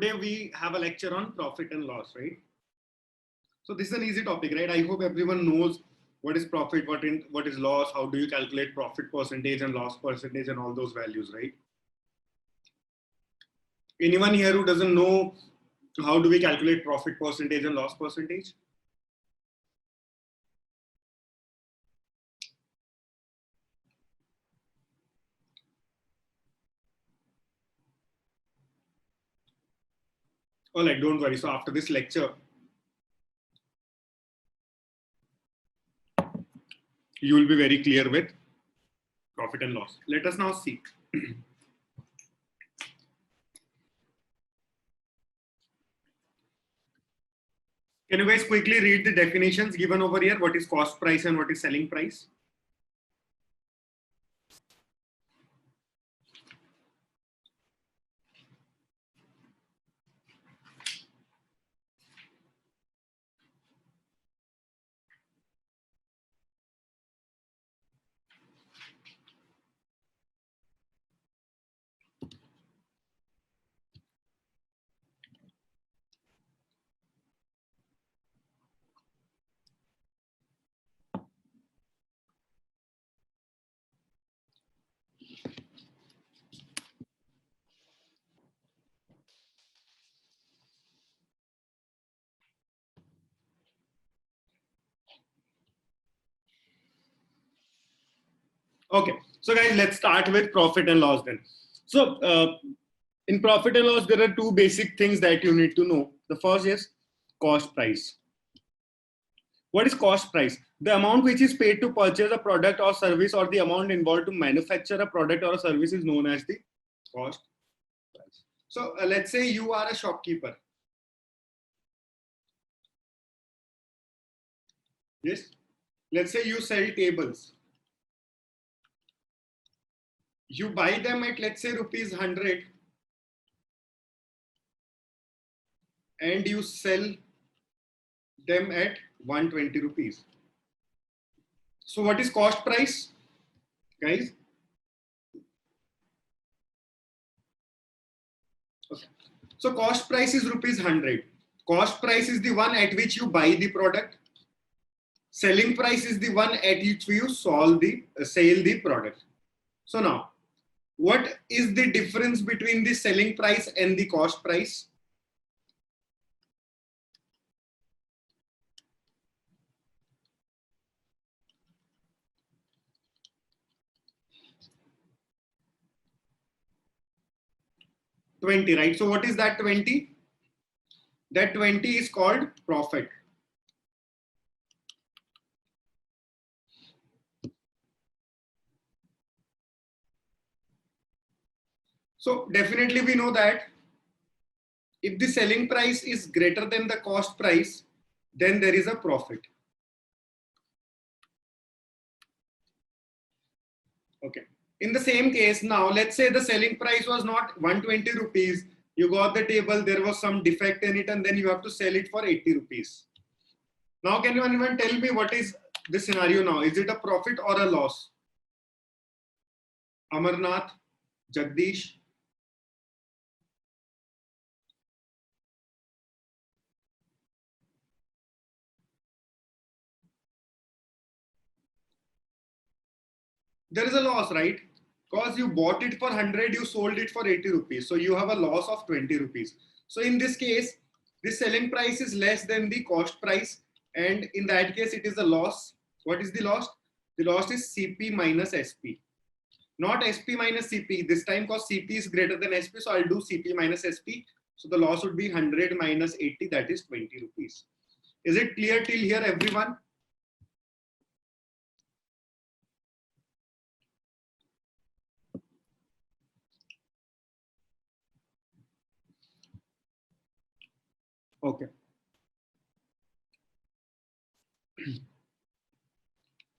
Today we have a lecture on profit and loss, right? So this is an easy topic, right? I hope everyone knows what is profit, what is loss, how do you calculate profit percentage and loss percentage and all those values, right? Anyone here who doesn't know how do we calculate profit percentage and loss percentage? Oh, like, don't worry. So after this lecture, you will be very clear with profit and loss. Let us now see. Can you guys quickly read the definitions given over here? What is cost price and what is selling price? Okay, so guys, let's start with profit and loss then. So in profit and loss, there are two basic things that you need to know. The first is cost price. What is cost price? The amount which is paid to purchase a product or service, or the amount involved to manufacture a product or a service, is known as the cost price. So let's say you are a shopkeeper. Yes. Let's say you sell tables. You buy them at, let's say, rupees 100 and you sell them at 120 rupees. So what is cost price, guys? Okay. So cost price is rupees 100. Cost price is the one at which you buy the product. Selling price is the one at which you sell the product. So now, what is the difference between the selling price and the cost price? $20, right? So what is that 20? That 20 is called profit. So definitely we know that if the selling price is greater than the cost price, then there is a profit. Okay. In the same case, now let's say the selling price was not 120 rupees. You got the table, there was some defect in it, and then you have to sell it for 80 rupees. Now, can you anyone tell me what is the scenario now? Is it a profit or a loss? Amarnath, Jagdish. There is a loss, right? Because you bought it for 100, you sold it for 80 rupees. So you have a loss of 20 rupees. So in this case, the selling price is less than the cost price. And in that case, it is a loss. What is the loss? The loss is CP minus SP. Not SP minus CP this time, because CP is greater than SP. So I'll do CP minus SP. So the loss would be 100 minus 80, that is 20 rupees. Is it clear till here, everyone? Okay.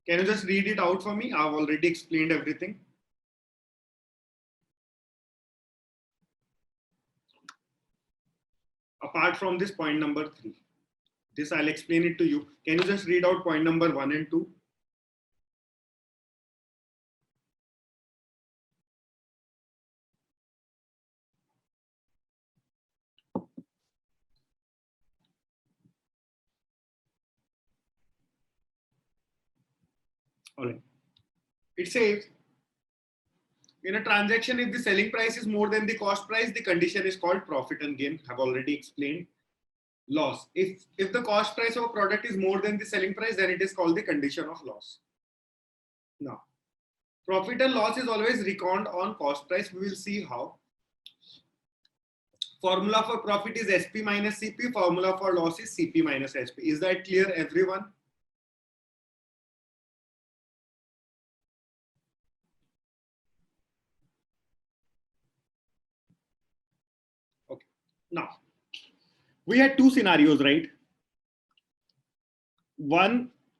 Can you just read it out for me? I've already explained everything. Apart from this point number 3. This I'll explain it to you. Can you just read out point number 1 and 2? All right. It says in a transaction, if the selling price is more than the cost price, the condition is called profit and gain. Have already explained. Loss. If the cost price of a product is more than the selling price, then it is called the condition of loss. Now, profit and loss is always reckoned on cost price. We will see how. Formula for profit is SP minus CP. Formula for loss is CP minus SP. Is that clear, everyone? Okay. Now, we had two scenarios, right?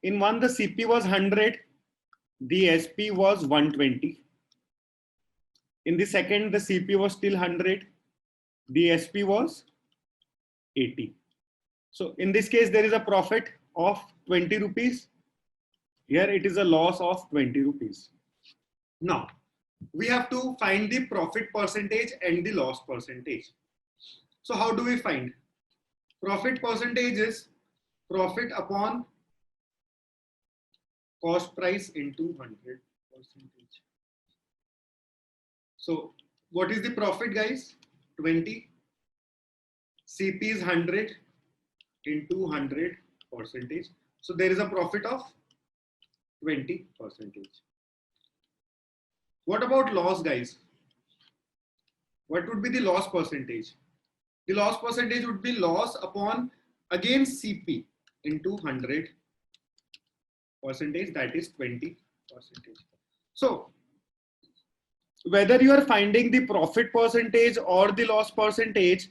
In one, the CP was 100, the SP was 120. In the second, the CP was still 100, the SP was 80. So in this case, there is a profit of 20 rupees. Here it is a loss of 20 rupees. Now, we have to find the profit percentage and the loss percentage. So how do we find? Profit percentage is profit upon cost price into 100 percentage. So what is the profit, guys? 20. CP is 100 into 100 percentage. So there is a profit of 20 percentage. What about loss, guys? What would be the loss percentage? The loss percentage would be loss upon again CP into 100 percentage, that is 20 percentage. So whether you are finding the profit percentage or the loss percentage,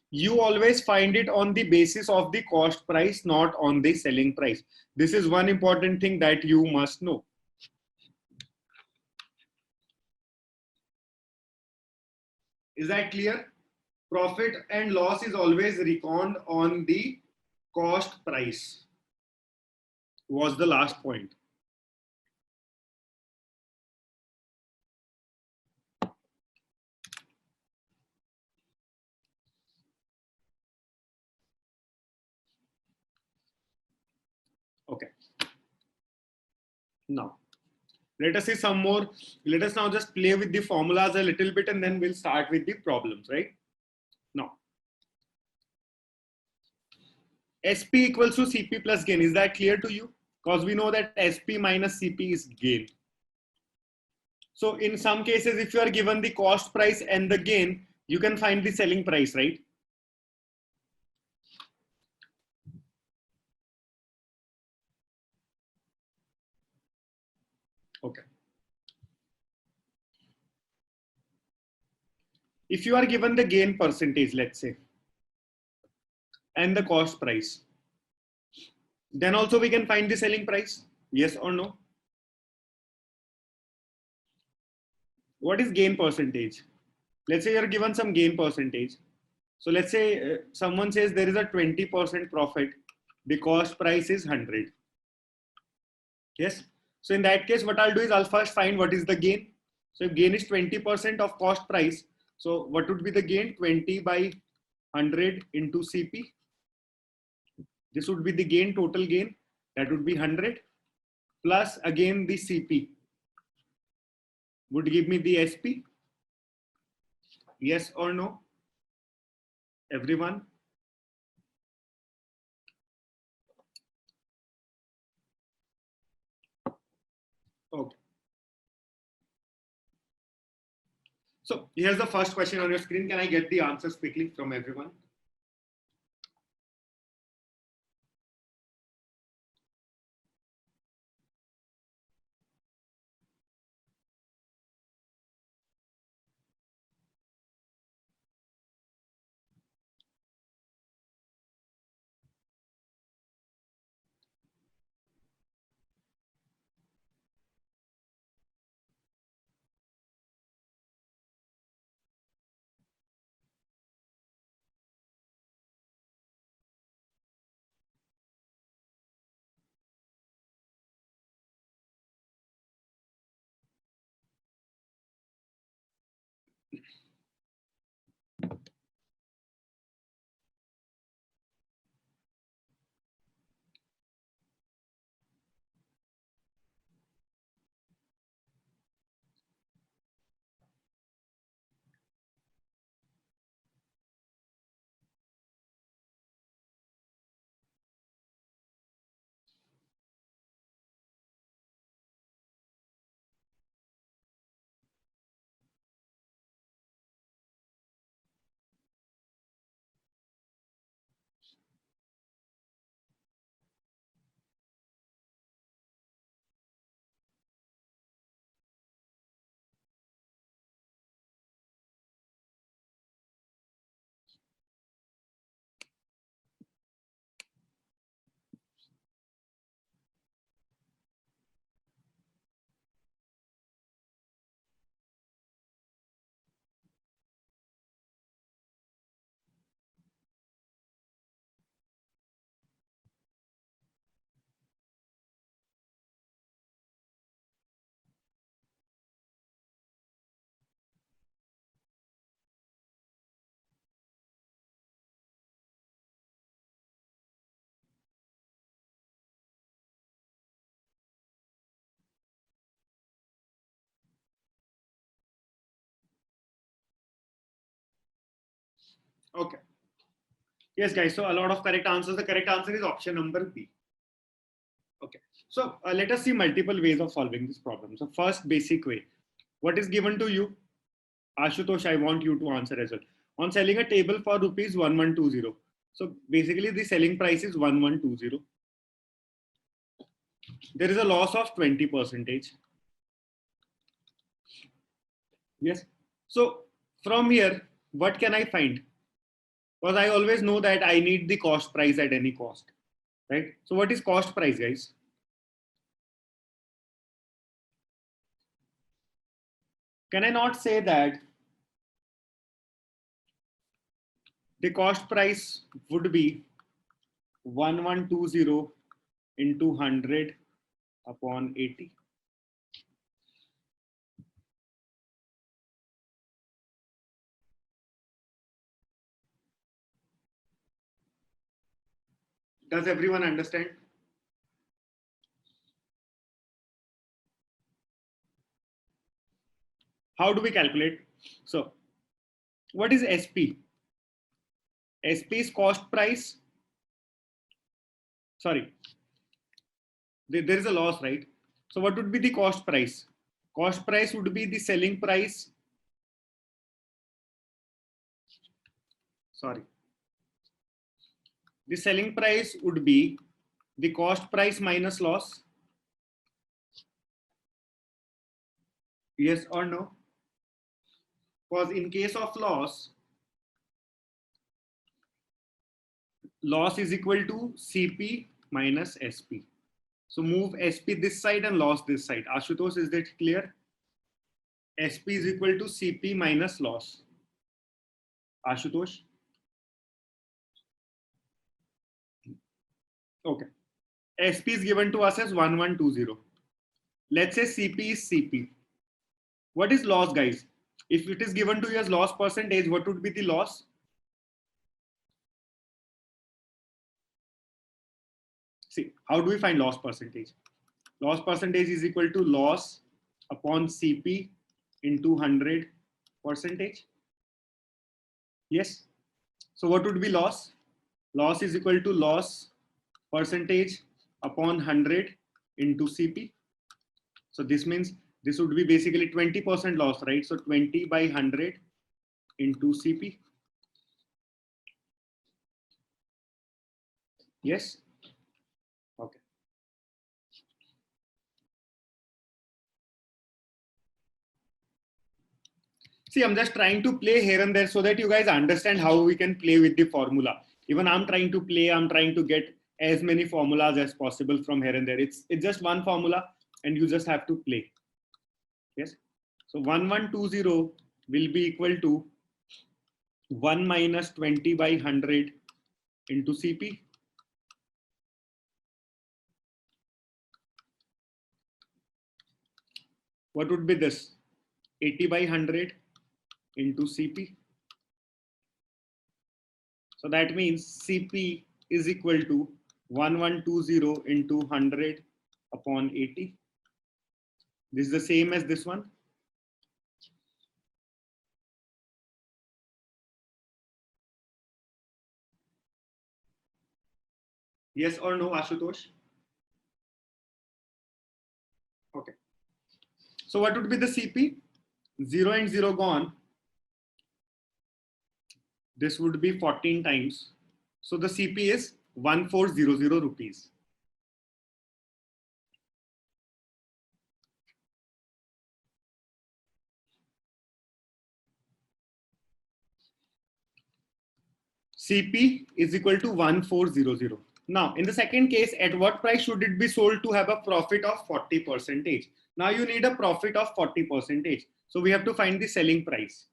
you always find it on the basis of the cost price, not on the selling price. This is one important thing that you must know. Is that clear? Profit and loss is always reckoned on the cost price. Was the last point. Okay. Now, let us see some more. Let us now just play with the formulas a little bit and then we'll start with the problems, right? Now, SP equals to CP plus gain. Is that clear to you? Because we know that SP minus CP is gain. So in some cases, if you are given the cost price and the gain, you can find the selling price, right? Okay. If you are given the gain percentage, let's say, and the cost price, then also we can find the selling price. Yes or no? What is gain percentage? Let's say you're given some gain percentage. So let's say someone says there is a 20% profit. The cost price is 100. Yes. So in that case, what I'll do is I'll first find what is the gain. So if gain is 20% of cost price, so what would be the gain? 20 by 100 into CP. This would be the gain, total gain. That would be 100 plus again the CP would give me the SP. Yes or no? Everyone? Okay. So here's the first question on your screen. Can I get the answers quickly from everyone? Okay. Yes, guys. So a lot of correct answers. The correct answer is option number B. Okay. So let us see multiple ways of solving this problem. So first basic way. What is given to you? Ashutosh, I want you to answer as well. On selling a table for rupees 1120. So basically the selling price is 1120. There is a loss of 20%. Yes. So from here, what can I find? Because I always know that I need the cost price at any cost, right? So what is cost price, guys? Can I not say that the cost price would be 1120 into 100 upon 80? Does everyone understand? How do we calculate? So what is SP? SP is cost price. Sorry, there is a loss, right? So what would be the cost price? Cost price would be the selling price. Sorry. The selling price would be the cost price minus loss. Yes or no? Because in case of loss, loss is equal to CP minus SP. So move SP this side and loss this side. Ashutosh, is that clear? SP is equal to CP minus loss. Ashutosh? Okay. SP is given to us as 1120. Let's say CP is CP. What is loss, guys? If it is given to you as loss percentage, what would be the loss? See, how do we find loss percentage? Loss percentage is equal to loss upon CP into 100%. Yes. So what would be loss? Loss is equal to loss percentage upon 100 into CP. So this means this would be basically 20% loss, right? So 20 by 100 into CP. Yes. Okay. See, I'm just trying to play here and there so that you guys understand how we can play with the formula. Even I'm trying to play, I'm trying to get as many formulas as possible from here and there. It's just one formula and you just have to play. Yes. So 1120 will be equal to 1 minus 20 by 100 into CP. What would be this? 80 by 100 into CP. So that means CP is equal to 1120 into 100 upon 80. This is the same as this one. Yes or no, Ashutosh? Okay. So what would be the CP? 0 and 0 gone. This would be 14 times. So the CP is 1400 rupees. CP is equal to 1400. Now, in the second case, at what price should it be sold to have a profit of 40%? Now you need a profit of 40%. So we have to find the selling price.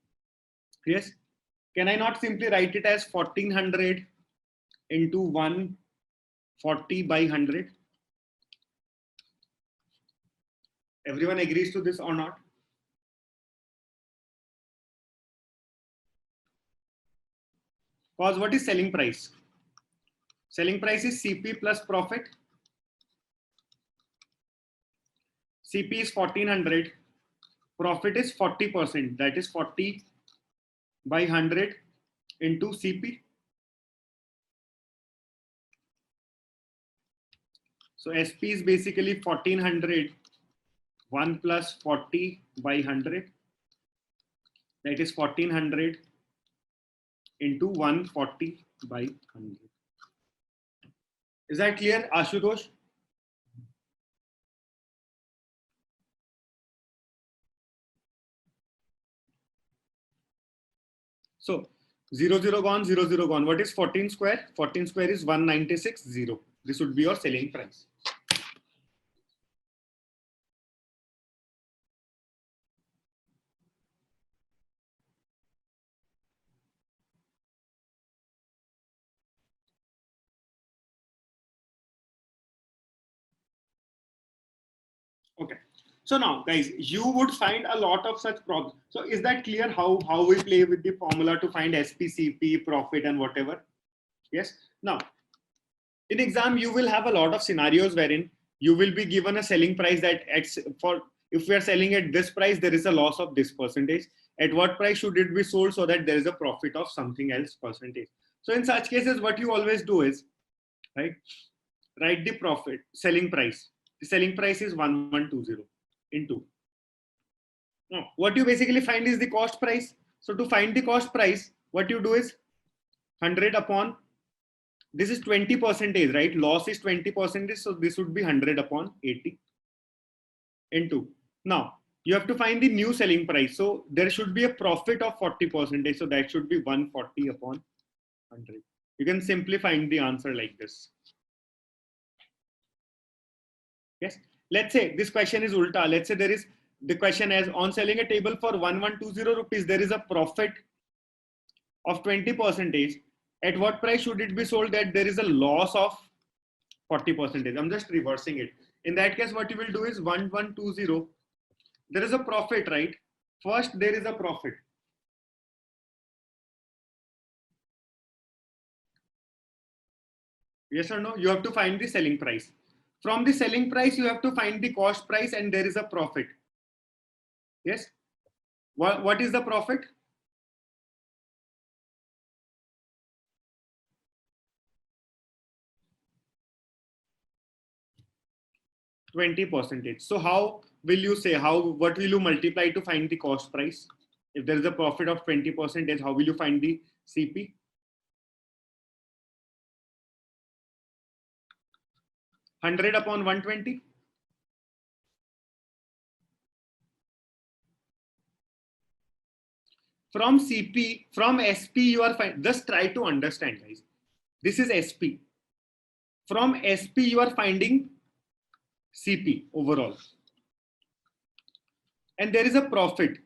Yes. Can I not simply write it as 1400 into 140 by 100? Everyone agrees to this or not? Because what is selling price? Selling price is CP plus profit. CP is 1400. Profit is 40%. That is 40 by 100 into CP. So SP is basically 1400, 1 plus 40 by 100. That is 1400 into 140 by 100. Is that clear, Ashutosh? So 0, 0 gone, 0, 0 gone. What is 14 square? 14 square is 196, 0. This would be your selling price. Okay. So now, guys, you would find a lot of such problems. So is that clear how we play with the formula to find SPCP, profit and whatever? Yes. Now, in exam, you will have a lot of scenarios wherein you will be given a selling price that if we are selling at this price, there is a loss of this percentage. At what price should it be sold so that there is a profit of something else percentage? So in such cases, what you always do is, right, write the profit selling price. The selling price is 1120 into. Now, what you basically find is the cost price. So to find the cost price, what you do is 100 upon, this is 20%, right? Loss is 20%. So this would be 100 upon 80 into. Now you have to find the new selling price. So there should be a profit of 40%. So that should be 140 upon 100. You can simply find the answer like this. Yes. Let's say this question is ulta. Let's say there is the question as on selling a table for 1120 rupees, there is a profit of 20%. At what price should it be sold that there is a loss of 40%? I'm just reversing it. In that case, what you will do is 1120. There is a profit, right? First, there is a profit. Yes or no? You have to find the selling price. From the selling price, you have to find the cost price and there is a profit. Yes. What is the profit? 20%. So how will you say, what will you multiply to find the cost price? If there is a profit of 20%, how will you find the CP? 100 upon 120. From CP, from SP, you are fine. Just try to understand, guys. This is SP. From SP, you are finding CP overall. And there is a profit.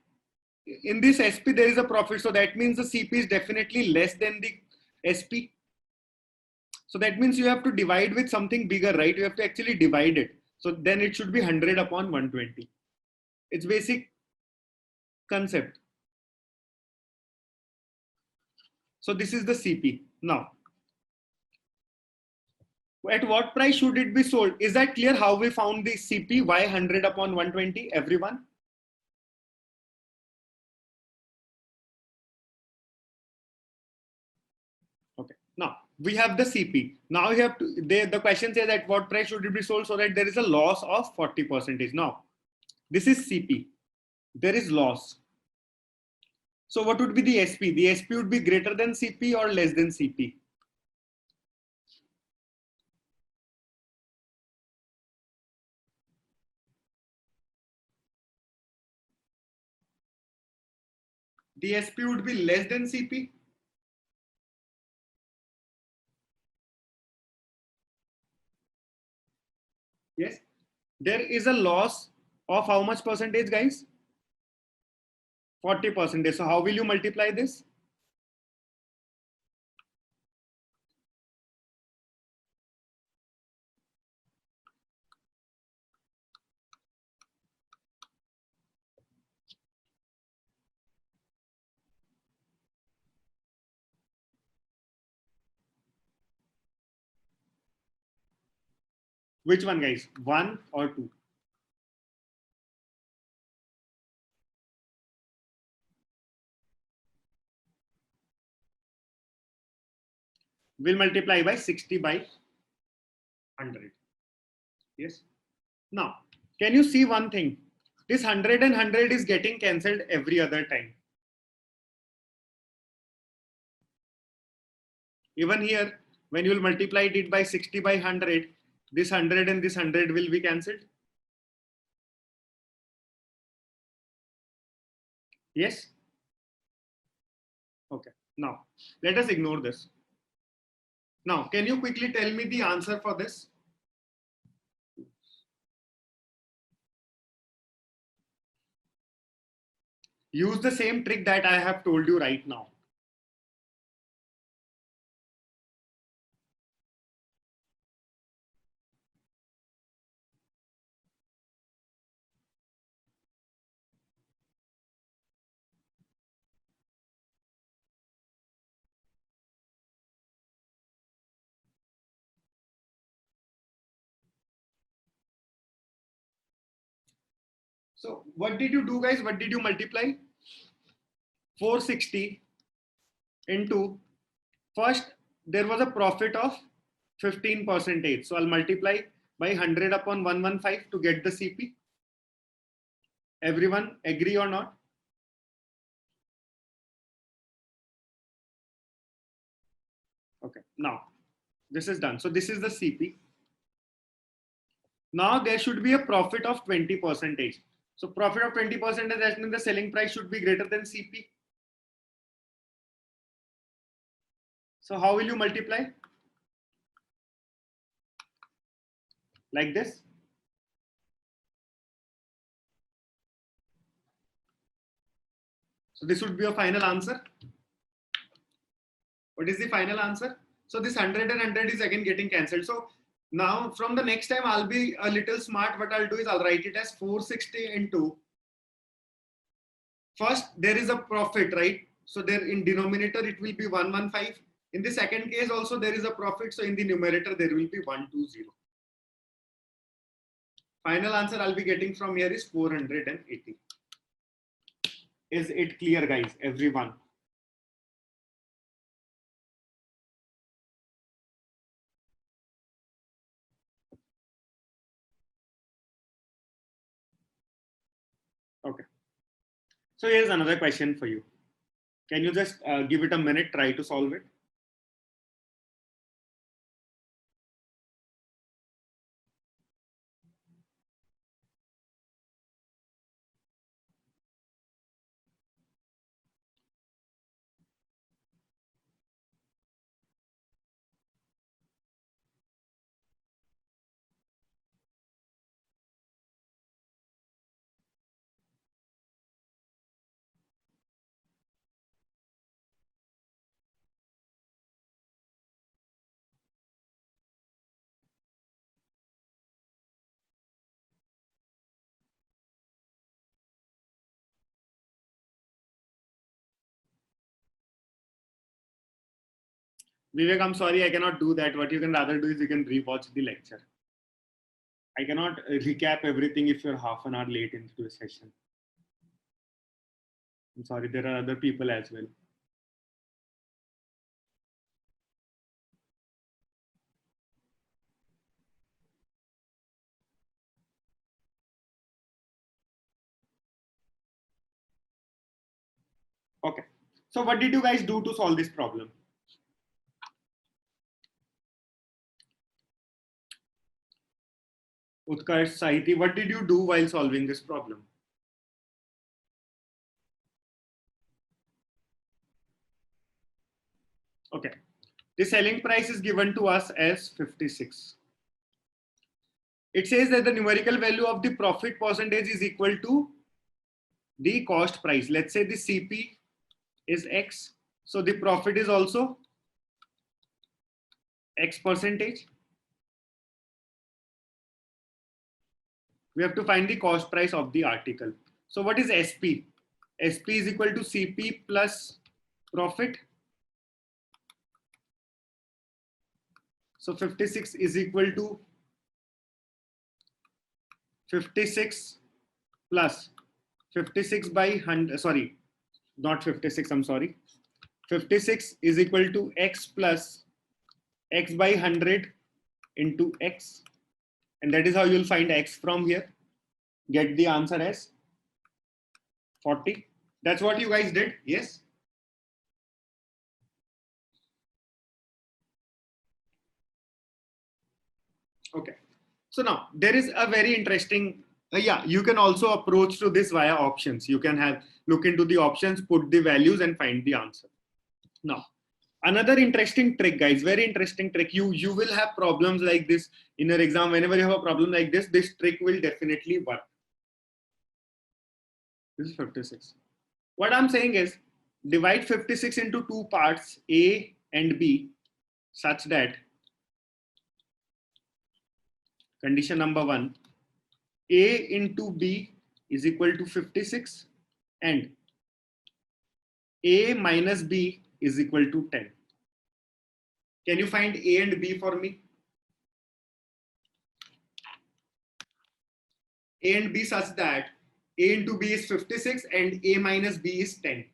In this SP, there is a profit. So that means the CP is definitely less than the SP. So that means you have to divide with something bigger, right? You have to actually divide it. So then it should be 100 upon 120. It's basic concept. So this is the CP. Now, at what price should it be sold? Is that clear how we found the CP? Why 100 upon 120? Everyone? Okay. Now we have the CP. Now you have to, the question says at what price should it be sold so that there is a loss of 40%. Now, this is CP. There is loss. So what would be the SP? The SP would be greater than CP or less than CP? The SP would be less than CP. Yes. There is a loss of how much percentage, guys? 40%. So how will you multiply this? Which one, guys? 1 or 2? will multiply by 60 by 100. Yes. Now, can you see one thing? This 100 and 100 is getting cancelled every other time. Even here, when you will multiply it by 60 by 100, this 100 and this 100 will be cancelled. Yes? Okay. Now, let us ignore this. Now, can you quickly tell me the answer for this? Use the same trick that I have told you right now. So what did you do, guys? What did you multiply? 460 into, first there was a profit of 15%. So I'll multiply by 100 upon 115 to get the CP. Everyone agree or not? Okay, now this is done. So this is the CP. Now there should be a profit of 20%. So profit of 20%, that means the selling price should be greater than CP. So how will you multiply? Like this. So this would be a final answer. What is the final answer? So this 100 and 100 is again getting cancelled. So now from the next time, I'll be a little smart. What I'll do is I'll write it as 460 into, first there is a profit, right? So there in denominator, it will be 115. In the second case also there is a profit. So in the numerator, there will be 120. Final answer I'll be getting from here is 480. Is it clear, guys? Everyone? Okay. So here's another question for you. Can you just give it a minute, try to solve it? Vivek, I'm sorry, I cannot do that. What you can rather do is you can rewatch the lecture. I cannot recap everything if you're half an hour late into a session. I'm sorry, there are other people as well. Okay. So what did you guys do to solve this problem? Utkarsh, Sahiti, what did you do while solving this problem? Okay. The selling price is given to us as 56. It says that the numerical value of the profit percentage is equal to the cost price. Let's say the CP is X. So the profit is also X percentage. We have to find the cost price of the article. So what is SP? SP is equal to CP plus profit. So 56 is equal to 56 plus 56 by 100, sorry, not 56, I'm sorry. 56 is equal to X plus x by 100 into x, and that is how you'll find x from here. Get the answer as 40. That's what you guys did. Yes. Okay. So now there is a very interesting, yeah, you can also approach to this via options. You can have look into the options, put the values and find the answer. Now, another interesting trick, guys, very interesting trick. You will have problems like this in your exam. Whenever you have a problem like this trick will definitely work. This is 56. What I'm saying is divide 56 into two parts, A and B, such that condition number 1, A into B is equal to 56 and A minus B is equal to 10. Can you find A and B for me? A and B such that A into B is 56 and A minus B is 10.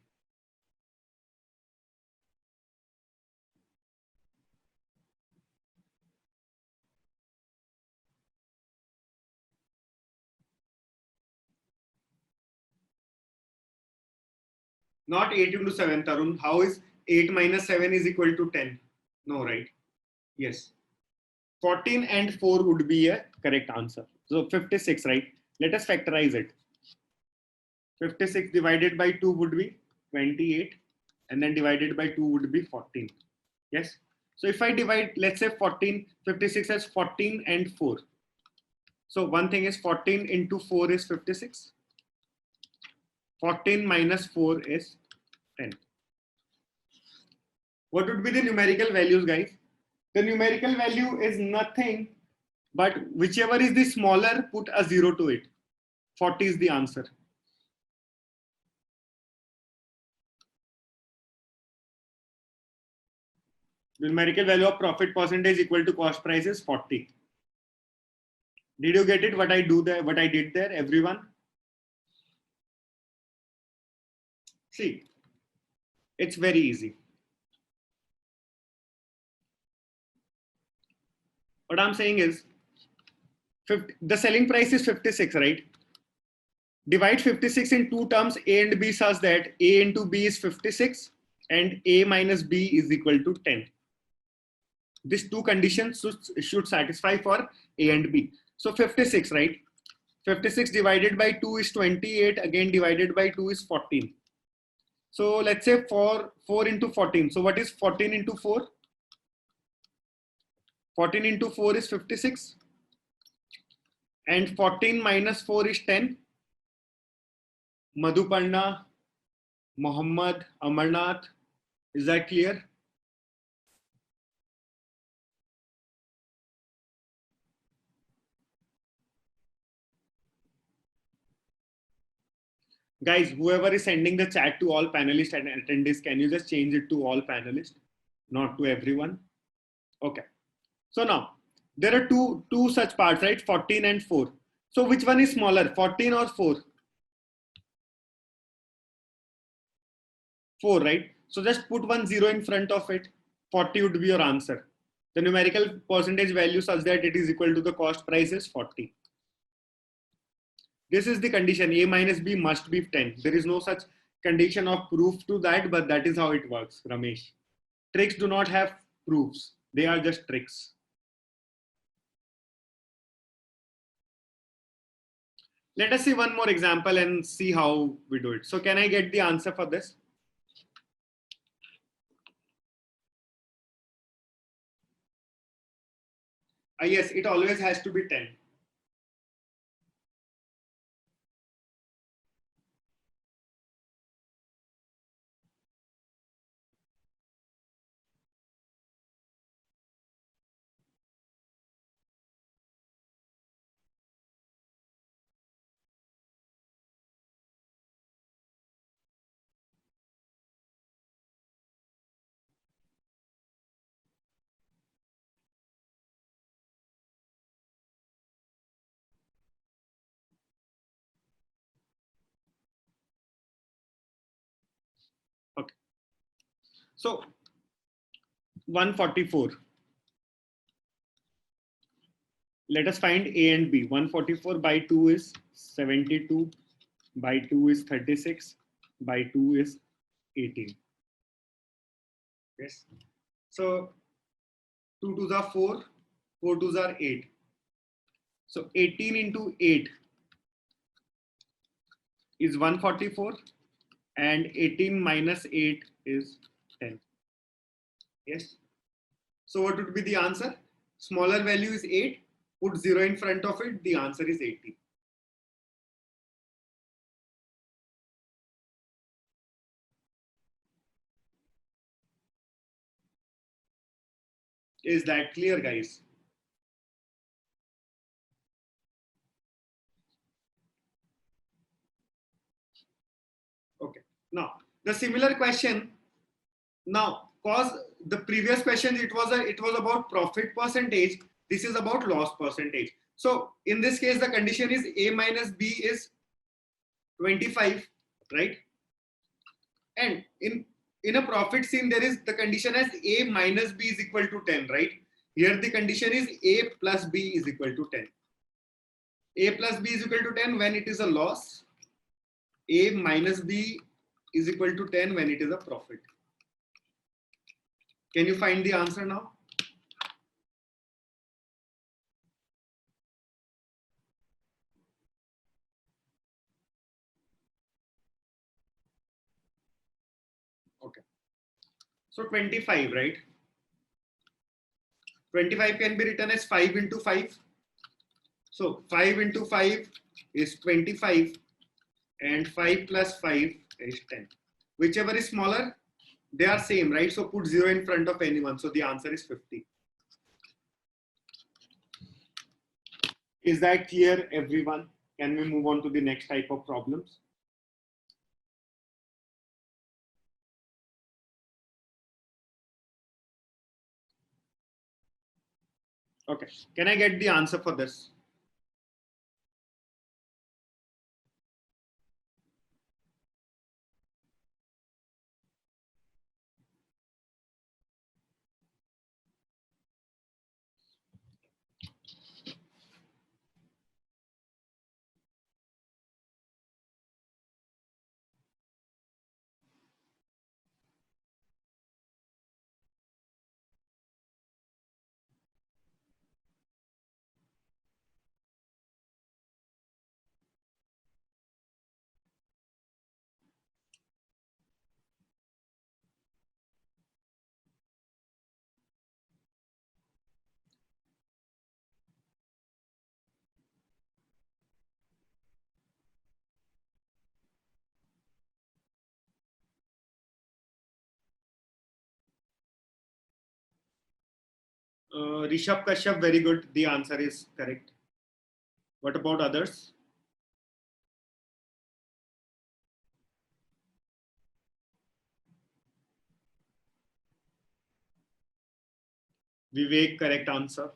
Not 8 into 7, Tarun. How is 8 minus 7 is equal to 10? No, right? Yes. 14 and 4 would be a correct answer. So 56, right? Let us factorize it. 56 divided by 2 would be 28, and then divided by 2 would be 14. Yes. So if I divide, let's say 14, 56 as 14 and 4. So one thing is 14 into 4 is 56. 14 minus 4 is 10. What would be the numerical values, guys? The numerical value is nothing but whichever is the smaller, put a 0 to it. 40 is the answer. The numerical value of profit percentage equal to cost price is 40. Did you get it? What I do there, what I did there, everyone? See, it's very easy. What I'm saying is, the selling price is 56, right? Divide 56 in two terms, A and B, such that A into B is 56 and A minus B is equal to 10. These two conditions should satisfy for A and B. So 56, right? 56 divided by 2 is 28. Again, divided by 2 is 14. So let's say 4 into 14. So what is 14 into 4? 14 into 4 is 56. And 14 minus 4 is 10. Madhuparna, Muhammad, Amarnath. Is that clear? Guys, whoever is sending the chat to all panelists and attendees, can you just change it to all panelists, not to everyone? Okay. So now there are two such parts, right? 14 and 4. So which one is smaller, 14 or 4? 4, right? So just put 10 in front of it. 40 would be your answer. The numerical percentage value such that it is equal to the cost price is 40. This is the condition. A minus B must be 10. There is no such condition of proof to that, but that is how it works, Ramesh. Tricks do not have proofs. They are just tricks. Let us see one more example and see how we do it. So can I get the answer for this? Yes, it always has to be 10. Okay. So 144. Let us find A and B. 144 by 2 is 72, by 2 is 36, by 2 is 18. Yes. So 2 twos are 4, 4 twos are 8. So 18 into 8 is 144 and 18 minus 8 is 10. Yes. So what would be the answer? Smaller value is 8. Put 0 in front of it. The answer is 18. Is that clear, guys? Okay. Now, the similar question. Now, cause the previous question it was about profit percentage. This is about loss percentage. So in this case, the condition is A minus B is 25, right? And in a profit scene, there is the condition as A minus B is equal to 10, right? Here the condition is A plus B is equal to 10. A plus B is equal to 10 when it is a loss. A minus B is equal to 10 when it is a profit. Can you find the answer now? Okay. So 25, right? 25 can be written as 5 into 5. So 5 into 5 is 25 and 5 plus 5 is 10. Whichever is smaller, they are same, right? So put 0 in front of anyone. So the answer is 50. Is that clear, everyone? Can we move on to the next type of problems? Okay. Can I get the answer for this? Rishabh Kashyap, very good. The answer is correct. What about others? Vivek, correct answer.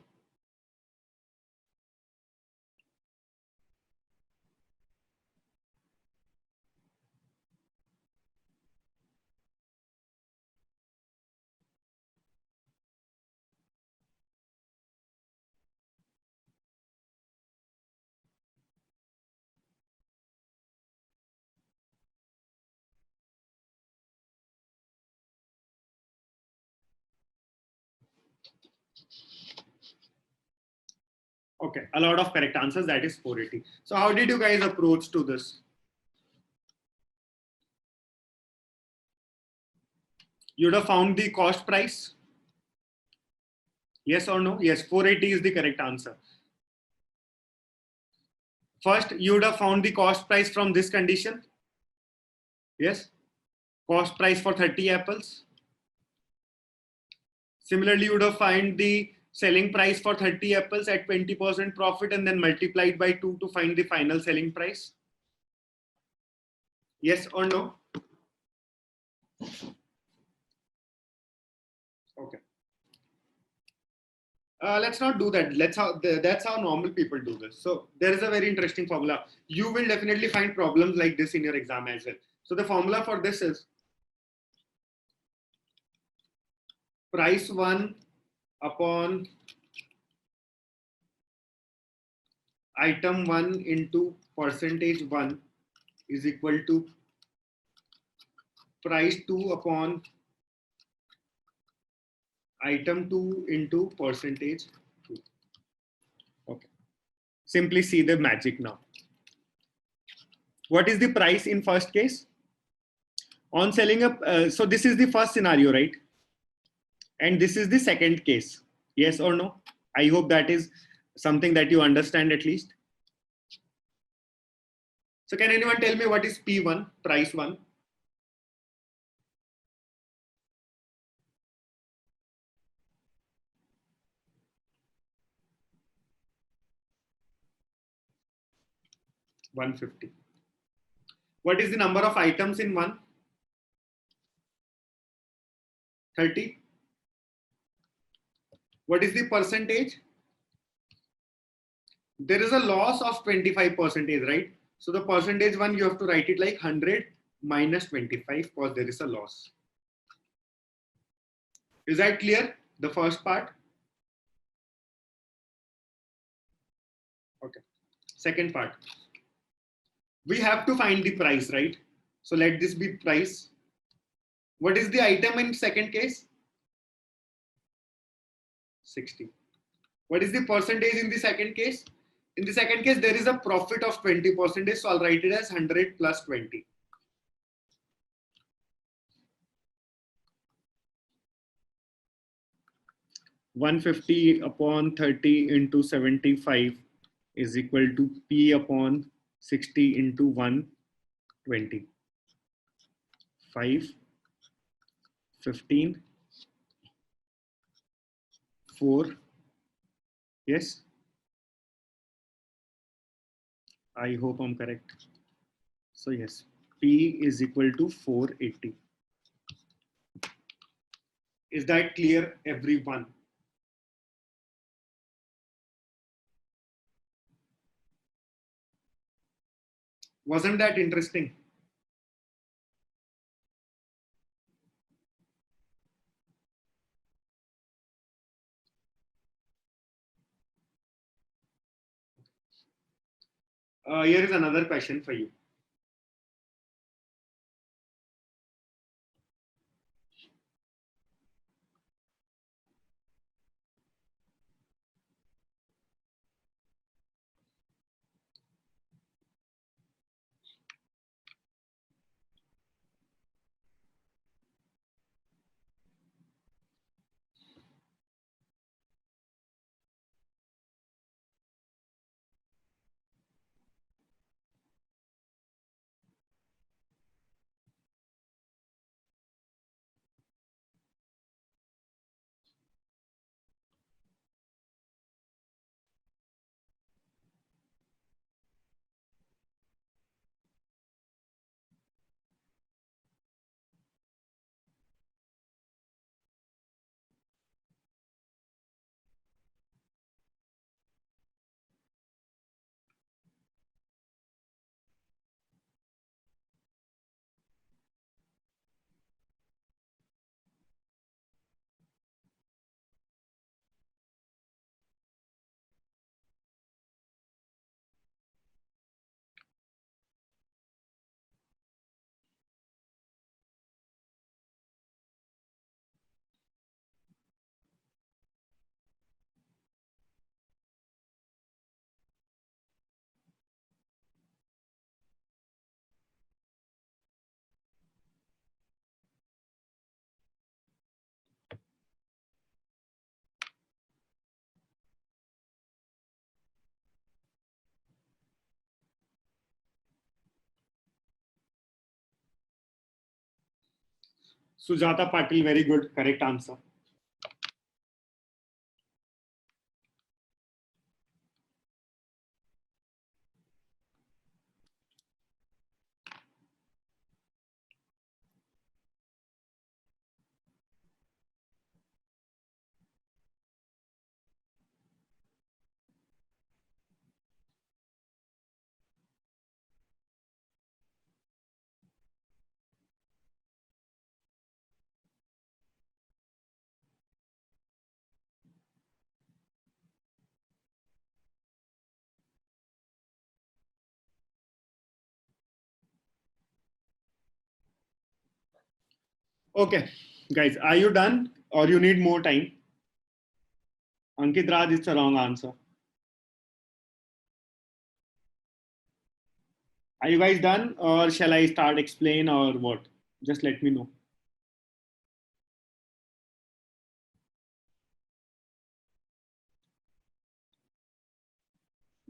Okay, a lot of correct answers. That is 480. So how did you guys approach to this? You'd have found the cost price. Yes or no? Yes, 480 is the correct answer. First, you would have found the cost price from this condition. Yes. Cost price for 30 apples. Similarly, you would have found the selling price for 30 apples at 20% profit and then multiplied by 2 to find the final selling price. Yes or no? Okay. Let's not do that. That's how normal people do this. So there is a very interesting formula. You will definitely find problems like this in your exam as well. So the formula for this is price 1 upon item 1 into percentage 1 is equal to price 2 upon item 2 into percentage 2. Okay. Simply see the magic now. What is the price in first case? On selling up, so this is the first scenario, right? And this is the second case. Yes or no? I hope that is something that you understand at least. So can anyone tell me what is P1, price 1? $150. What is the number of items in one? 30. What is the percentage? There is a loss of 25%, right? So the percentage one, you have to write it like 100 minus 25 because there is a loss. Is that clear? The first part? Okay. Second part. We have to find the price, right? So let this be price. What is the item in second case? 60. What is the percentage in the second case? In the second case, there is a profit of 20%. So I'll write it as 100 plus 20. $150 upon 30 into 75 is equal to P upon 60 into 120. 5, 15, 4. Yes. I hope I'm correct. So yes, P is equal to 480. Is that clear, everyone? Wasn't that interesting? Here is another question for you. Sujata Patil, very good, correct answer. Okay, guys, are you done or you need more time? Ankit Raj, it's a wrong answer. Are you guys done or shall I start explain or what? Just let me know.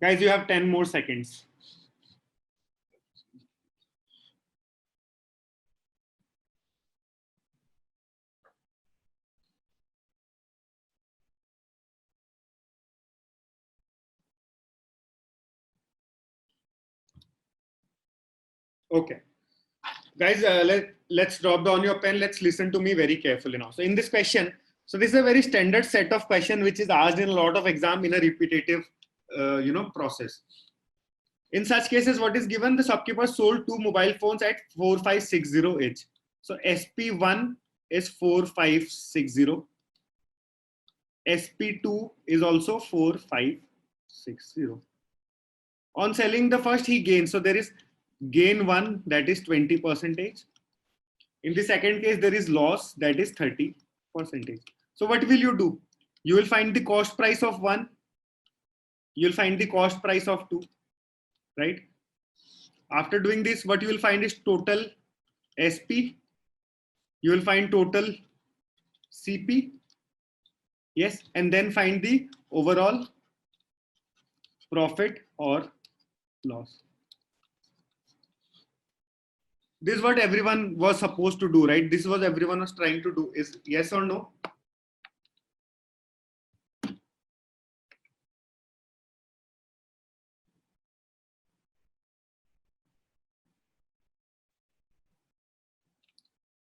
Guys, you have 10 more seconds. Okay. Guys, let's drop down your pen. Let's listen to me very carefully now. So in this question, so this is a very standard set of question which is asked in a lot of exam in a repetitive, process. In such cases, what is given? The shopkeeper sold two mobile phones at 4560 each. So SP1 is 4560. SP2 is also 4560. On selling the first, he gains. So there is gain one, that is 20%. In the second case, there is loss, that is 30%. So what will you do? You will find the cost price of one. You'll find the cost price of two, right? After doing this, what you will find is total SP. You will find total CP. Yes, and then find the overall profit or loss. This is what everyone was supposed to do, right? This is what everyone was trying to do. Is yes or no?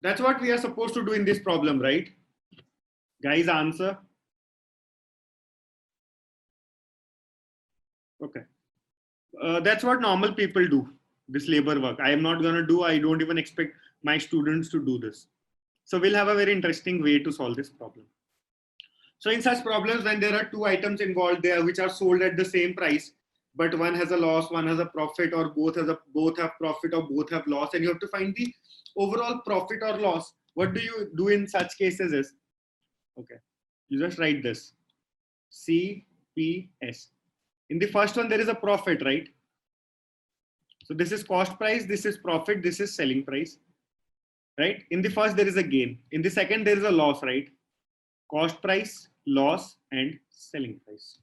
That's what we are supposed to do in this problem, right? Guys, answer. Okay. That's what normal people do, this labor work. I am not going to do, I don't even expect my students to do this. So we'll have a very interesting way to solve this problem. So in such problems, when there are two items involved there which are sold at the same price, but one has a loss, one has a profit, or both have profit or both have loss, and you have to find the overall profit or loss. What do you do in such cases is, okay, you just write this CPS. In the first one, there is a profit, right? So this is cost price, this is profit, this is selling price, right? In the first, there is a gain. In the second, there is a loss, right? Cost price, loss, and selling price.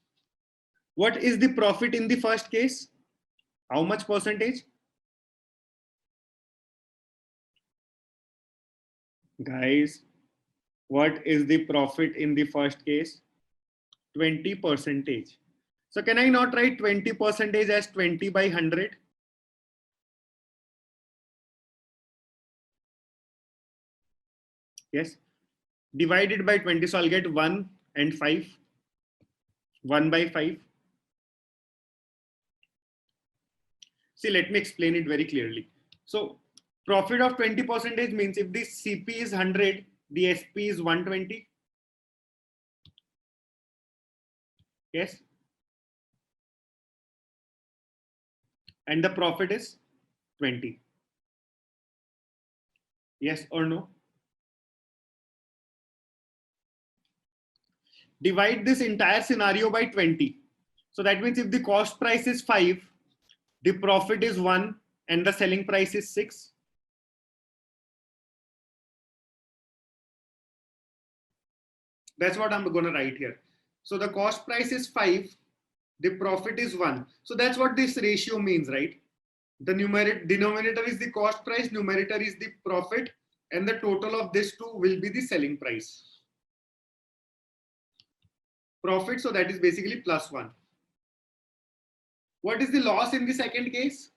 What is the profit in the first case? How much percentage? Guys, what is the profit in the first case? 20%. So can I not write 20% as 20 by 100? Yes. Divided by 20. So I'll get 1 and 5. 1 by 5. See, let me explain it very clearly. So profit of 20% means if the CP is 100, the SP is 120. Yes. And the profit is 20. Yes or no? Divide this entire scenario by 20. So that means if the cost price is 5, the profit is 1, and the selling price is 6. That's what I'm going to write here. So the cost price is 5, the profit is 1. So that's what this ratio means, right? The denominator is the cost price, numerator is the profit, and the total of this two will be the selling price. Profit, so that is basically plus 1. What is the loss in the second case?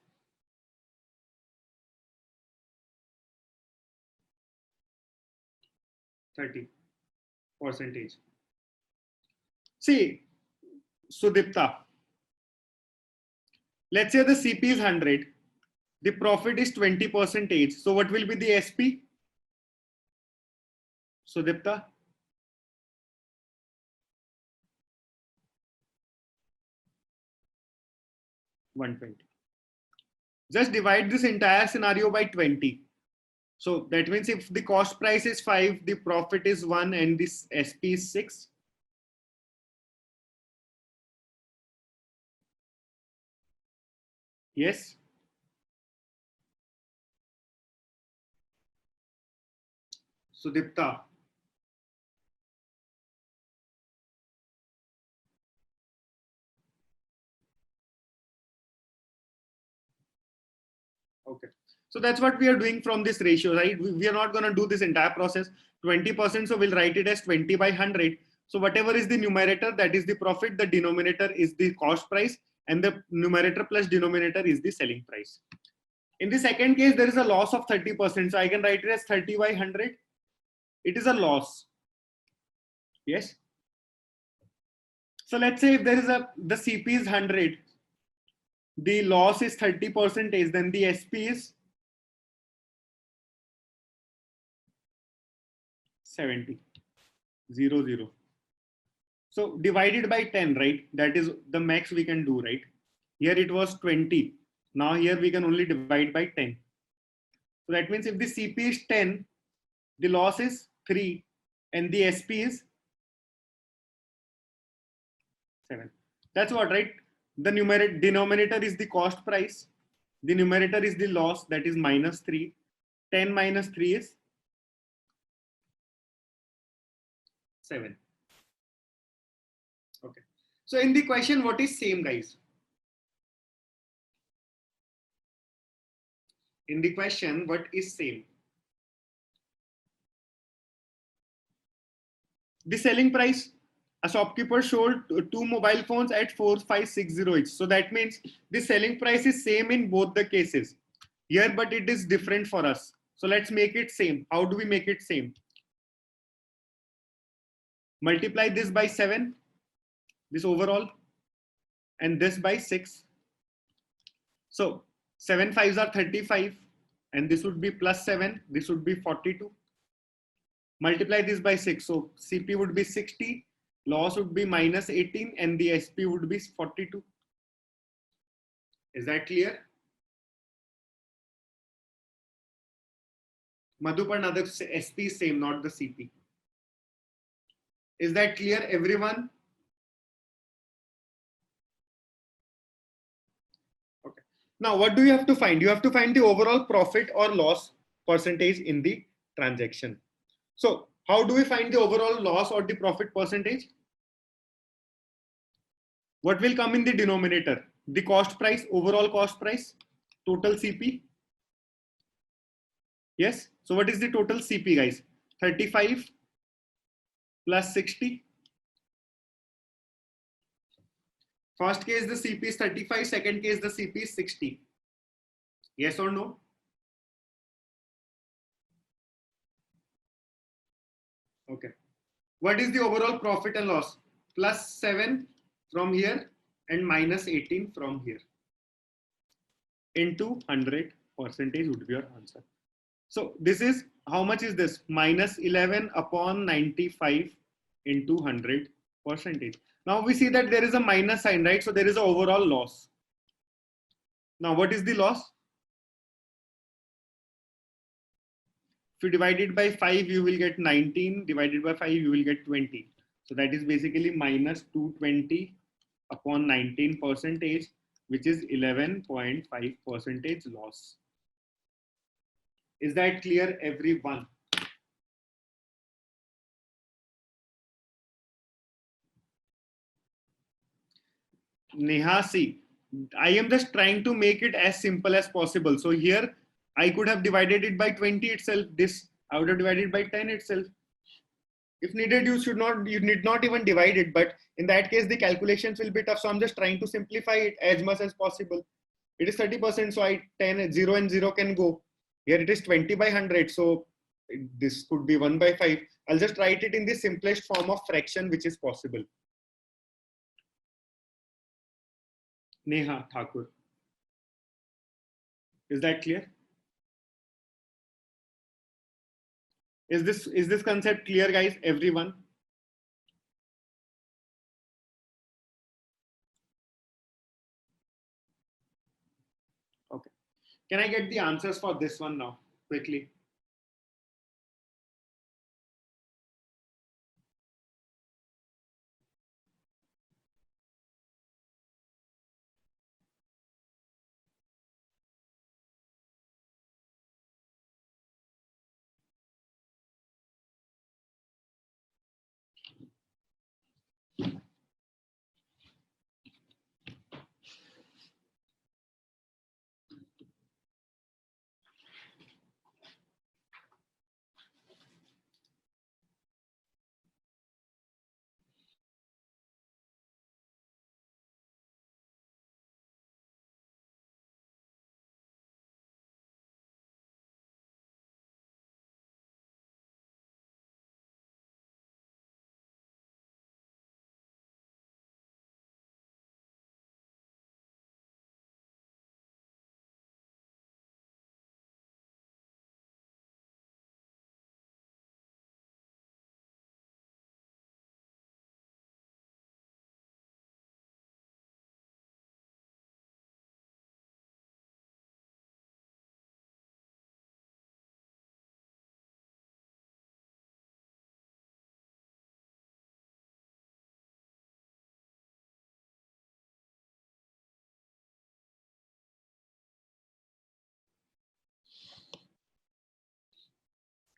%30. See, Sudipta, let's say the CP is 100, the profit is 20%. So what will be the SP? Sudipta? 120. Just divide this entire scenario by 20. So that means if the cost price is 5, the profit is 1 and this SP is 6. Yes. Sudipta. Okay. So that's what we are doing from this ratio, right? We are not going to do this entire process 20%. So we'll write it as 20 by 100. So whatever is the numerator, that is the profit. The denominator is the cost price, and the numerator plus denominator is the selling price. In the second case, there is a loss of 30%. So I can write it as 30 by 100. It is a loss. Yes. So let's say if there is the CP is 100, the loss is 30%, then the SP is 70, 0. So divided by 10, right? That is the max we can do, right? Here it was 20. Now here we can only divide by 10. So that means if the CP is 10, the loss is 3 and the SP is 7. That's what, right? The denominator is the cost price. The numerator is the loss, that is minus 3. 10 minus 3 is 7. Okay. So in the question, what is same, guys? In the question, what is same? The selling price, a shopkeeper sold 2 mobile phones at 4560 each. So that means the selling price is same in both the cases here, but it is different for us. So let's make it same. How do we make it same? Multiply this by 7, this overall, and this by 6. So 7 5s are 35, and this would be plus 7. This would be 42. Multiply this by 6. So CP would be 60, loss would be minus 18, and the SP would be 42. Is that clear? Madhupan, the SP is same, not the CP. Is that clear, everyone? Okay. Now, what do you have to find? You have to find the overall profit or loss percentage in the transaction. So how do we find the overall loss or the profit percentage? What will come in the denominator? The cost price, overall cost price, total CP. Yes. So what is the total CP, guys? 35 plus 60. First case, the CP is 35. Second case, the CP is 60. Yes or no? Okay. What is the overall profit and loss? Plus 7 from here and minus 18 from here. Into 100% would be your answer. So this is, how much is this? Minus 11 upon 95 into 100%. Now we see that there is a minus sign, right? So there is an overall loss. Now what is the loss? If you divide it by 5, you will get 19. Divided by 5, you will get 20. So that is basically minus 220 upon 19%, which is 11.5% loss. Is that clear, everyone? Neha, see, I am just trying to make it as simple as possible. So here I could have divided it by 20 itself. This I would have divided by 10 itself. If needed, you need not even divide it. But in that case, the calculations will be tough. So I'm just trying to simplify it as much as possible. It is 30%. So 0 and 0 can go. Here it is 20 by 100. So this could be 1 by 5. I'll just write it in the simplest form of fraction, which is possible. Neha Thakur. Is that clear? Is this concept clear, guys? Everyone? Okay. Can I get the answers for this one now, quickly?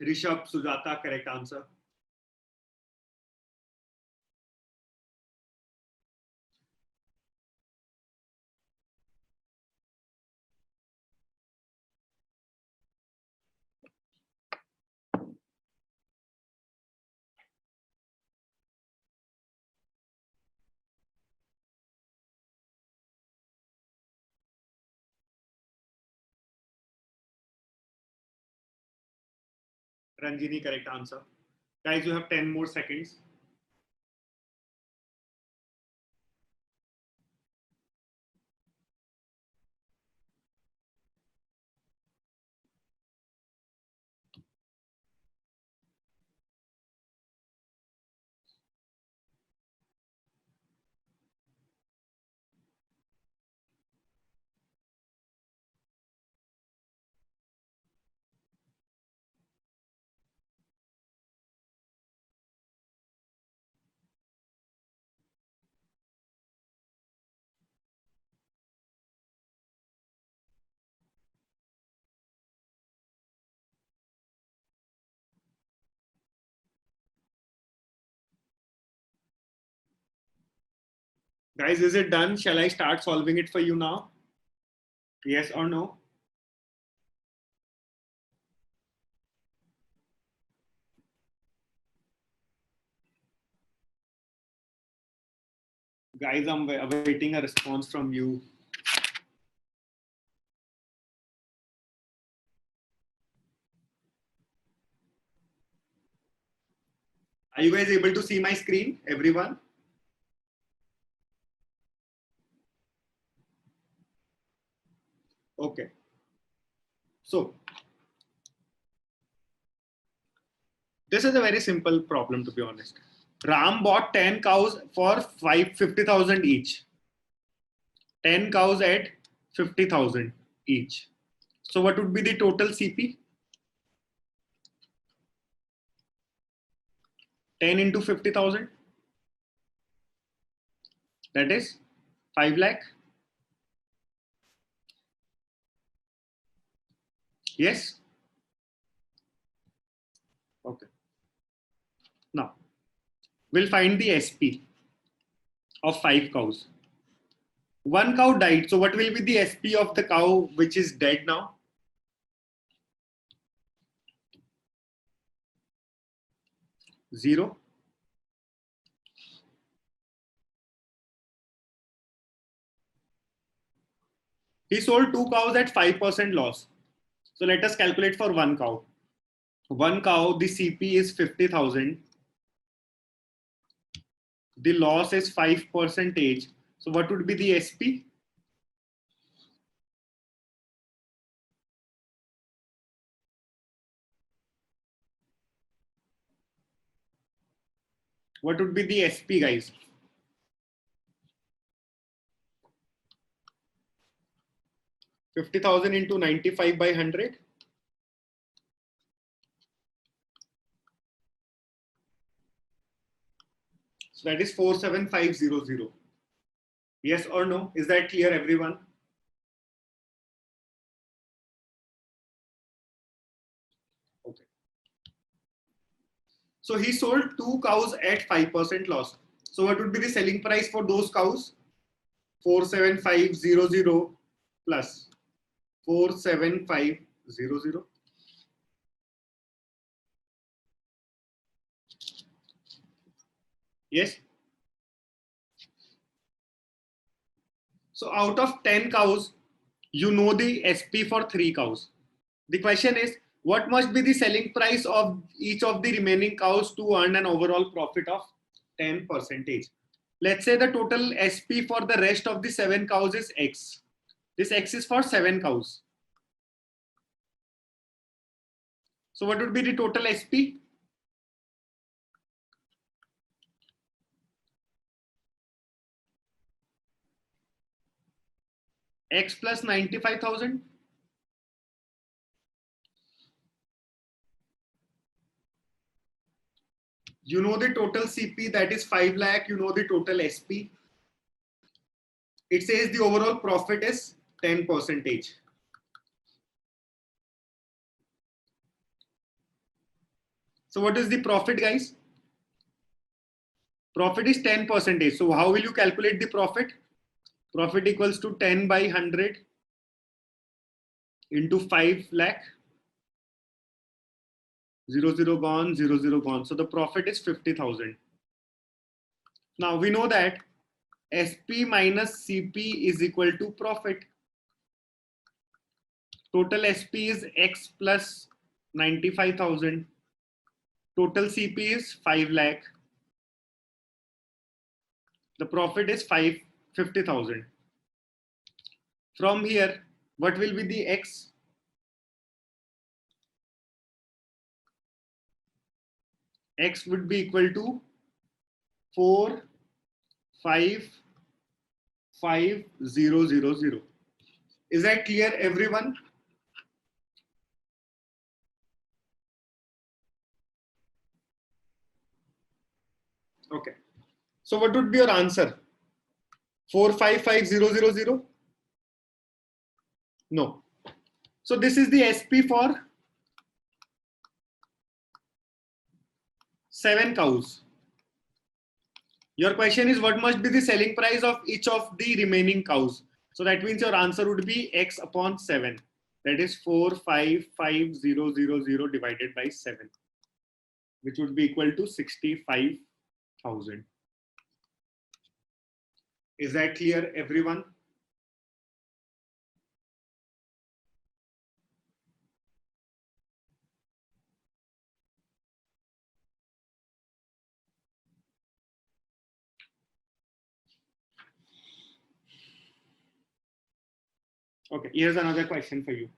Rishabh, Sujata, correct answer. Ranjini, correct answer. Guys, you have 10 more seconds. Guys, is it done? Shall I start solving it for you now? Yes or no? Guys, I'm awaiting a response from you. Are you guys able to see my screen, everyone? Okay. So, this is a very simple problem, to be honest. Ram bought 10 cows for 50,000 each. 10 cows at 50,000 each. So, what would be the total CP? 10 into 50,000? That is 5 lakh. Yes? Okay. Now, we'll find the SP of 5 cows. One cow died. So, what will be the SP of the cow which is dead now? 0. He sold 2 cows at 5% loss. So, let us calculate for one cow. One cow, the CP is 50,000. The loss is 5%. So, what would be the SP? What would be the SP, guys? $50,000 into 95 by 100. So that is 47500. Yes or no? Is that clear, everyone? Okay. So he sold 2 cows at 5% loss. So what would be the selling price for those cows? 47500 plus 47500. Yes. So out of 10 cows, you know the SP for 3 cows. The question is, what must be the selling price of each of the remaining cows to earn an overall profit of 10%? Let's say the total SP for the rest of the 7 cows is X. This X is for 7 cows. So what would be the total SP? X plus 95,000. You know the total CP, that is 5 lakh. You know the total SP. It says the overall profit is 10%. So what is the profit, guys? Profit is 10%. So how will you calculate the profit? Profit equals to 10 by 100 into 5 lakh. 0 gone, 0 gone. So the profit is 50,000. Now we know that SP minus CP is equal to profit. Total SP is X plus 95,000. Total CP is 5 lakh. The profit is 50,000. From here, what will be the X? X would be equal to 455,000. Is that clear, everyone? Okay. So what would be your answer? 455,000? No. So this is the SP for 7 cows. Your question is what must be the selling price of each of the remaining cows? So that means your answer would be X upon 7. That is 455,000 divided by 7, which would be equal to 65,000. Is that clear, everyone? Okay, here's another question for you.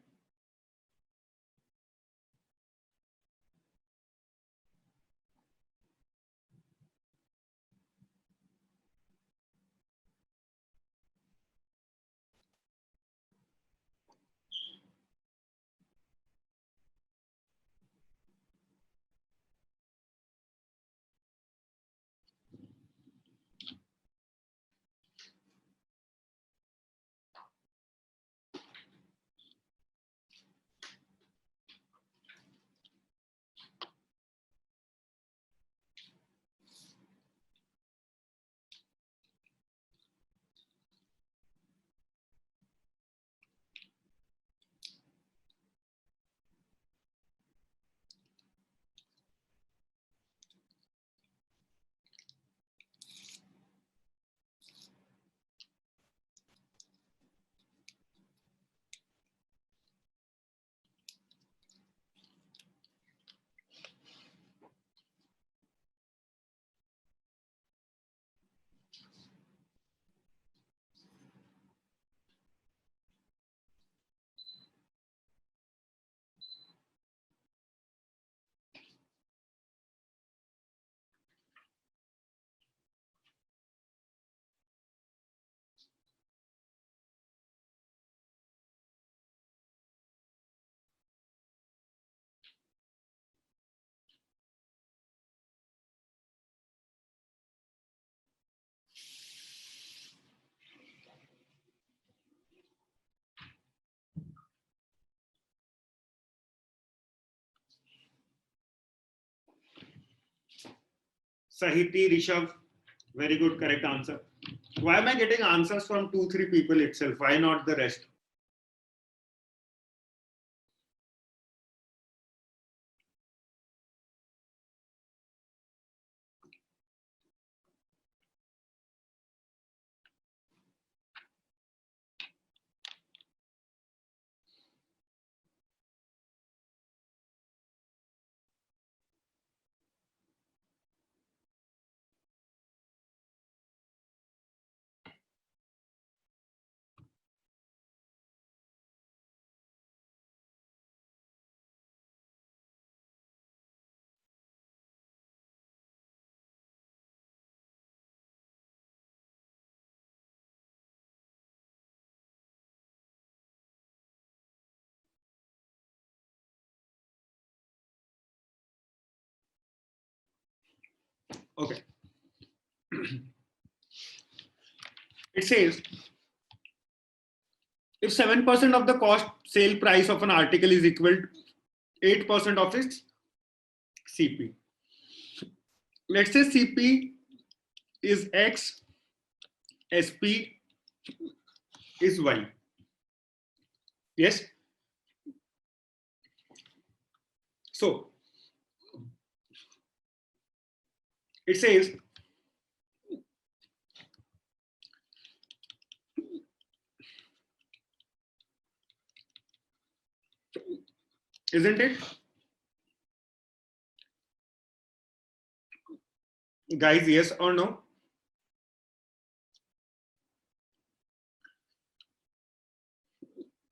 Sahiti, Rishabh, very good, correct answer. Why am I getting answers from 2-3 people itself? Why not the rest? Okay. It says if 7% of the cost sale price of an article is equal to 8% of its CP. Let's say CP is X, SP is Y. Yes. So it says isn't it? Guys, yes or no?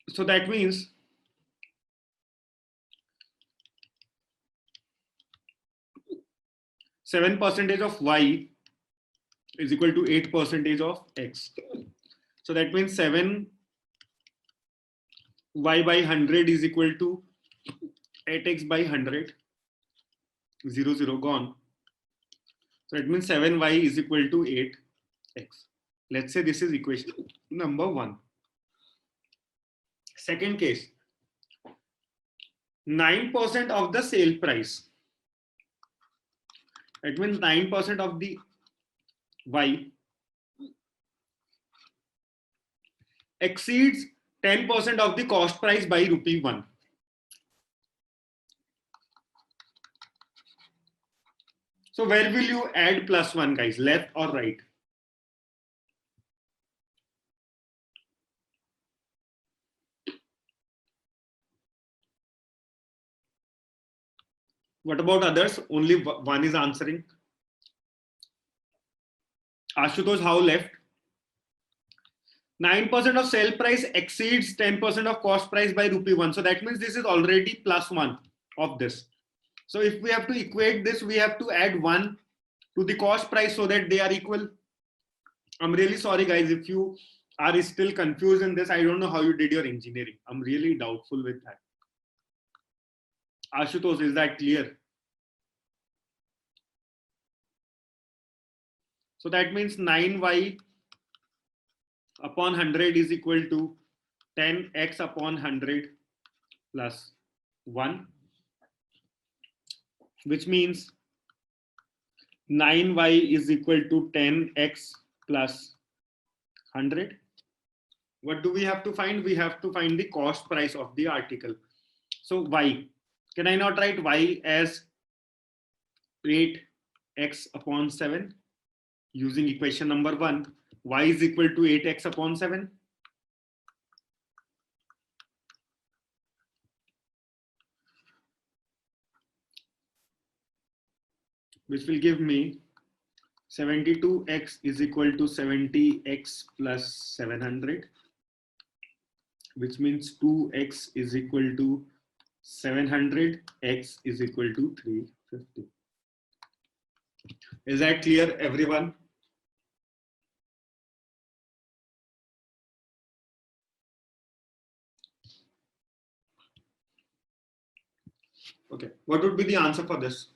So that means 7% of Y is equal to 8% of X. So that means 7 Y by 100 is equal to 8X by 100. 0, 0 gone. So it means 7Y is equal to 8X. Let's say this is equation number 1. Second case, 9% of the sale price. It means 9% of the Y exceeds 10% of the cost price by rupee 1. So where will you add +1, guys? Left or right? What about others? Only one is answering. Ashutosh, how left? 9% of sale price exceeds 10% of cost price by rupee 1. So that means this is already +1 of this. So if we have to equate this, we have to add 1 to the cost price so that they are equal. I'm really sorry, guys, if you are still confused in this. I don't know how you did your engineering. I'm really doubtful with that. Ashutosh, is that clear? So that means 9Y upon 100 is equal to 10X upon 100 plus 1, which means 9Y is equal to 10X plus 100. What do we have to find? We have to find the cost price of the article. So Y, can I not write Y as 8X upon 7 using equation number 1? Y is equal to 8X upon 7. Which will give me 72X is equal to 70X plus 700, which means 2X is equal to 700, X is equal to 350. Is that clear, everyone? Okay, what would be the answer for this?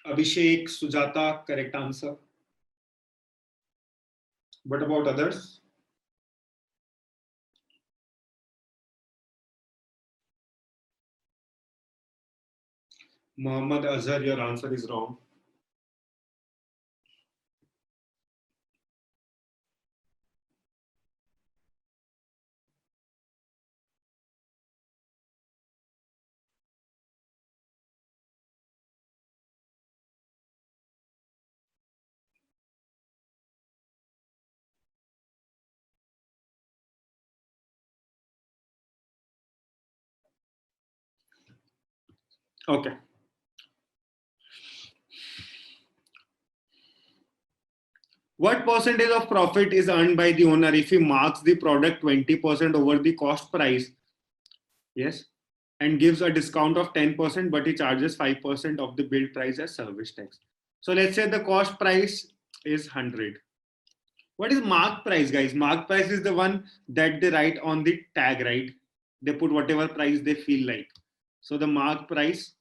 Abhishek, Sujata, correct answer. What about others? Muhammad Azhar, your answer is wrong. Okay. What percentage of profit is earned by the owner if he marks the product 20% over the cost price? Yes. And gives a discount of 10%, but he charges 5% of the bill price as service tax. So let's say the cost price is 100. What is mark price, guys? Mark price is the one that they write on the tag, right? They put whatever price they feel like. So the mark price,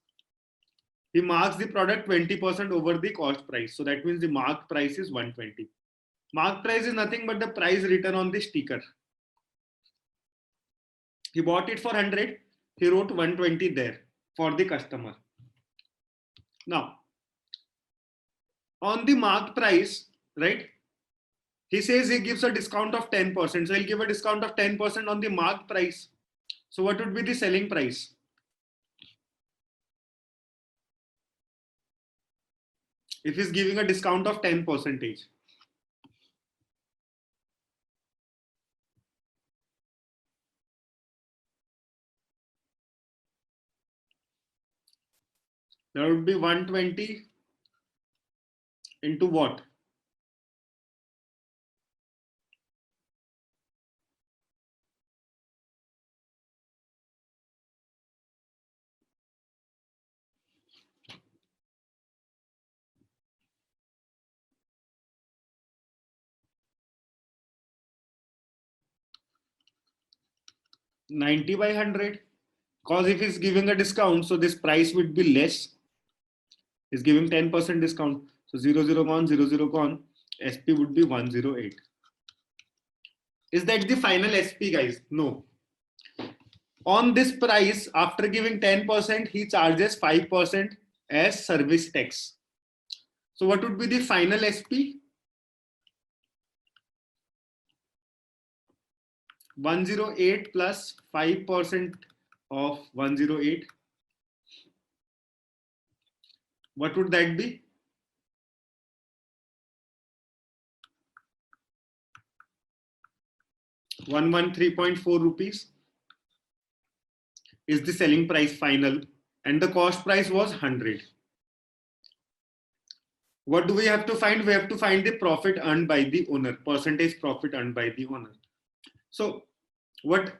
he marks the product 20% over the cost price. So that means the mark price is 120. Mark price is nothing but the price written on the sticker. He bought it for 100. He wrote 120 there for the customer. Now, on the mark price, right? He says he gives a discount of 10%. So he'll give a discount of 10% on the mark price. So what would be the selling price? If he's giving a discount of 10%, that would be 120 into what? Ninety by 100. Because if he's giving a discount, so this price would be less. He's giving 10% discount. So 00 gone, 00 gone. SP would be 108. Is that the final SP, guys? No. On this price, after giving 10%, he charges 5% as service tax. So what would be the final SP? 108 plus 5% of 108. What would that be? 113.4 rupees is the selling price final, and the cost price was 100. What do we have to find? We have to find the profit earned by the owner, percentage profit earned by the owner. So what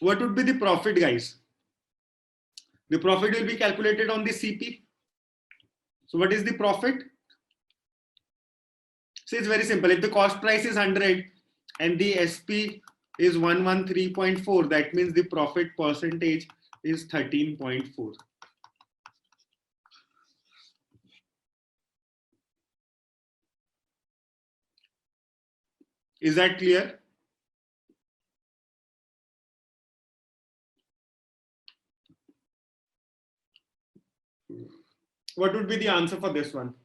would be the profit, guys? The profit will be calculated on the CP. So what is the profit? So it's very simple. If the cost price is 100 and the SP is 113.4, that means the profit percentage is 13.4. Is that clear? What would be the answer for this one?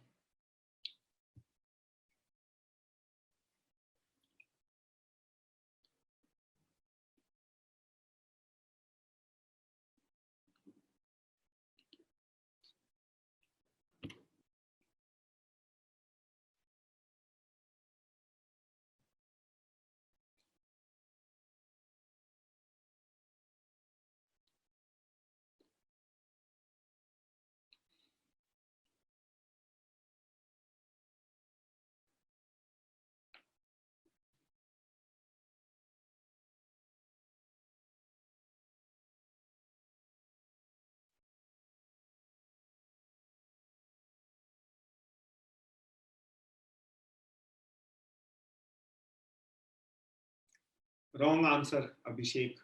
Wrong answer, Abhishek.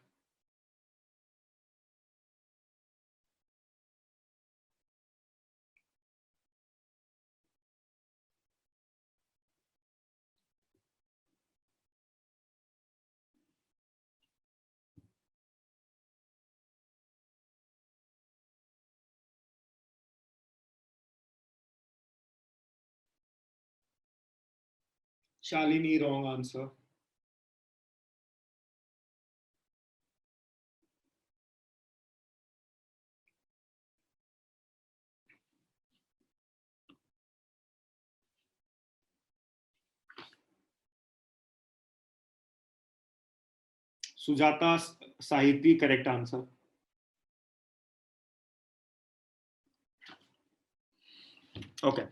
Shalini, wrong answer. Sujata Sahiti, correct answer. Okay.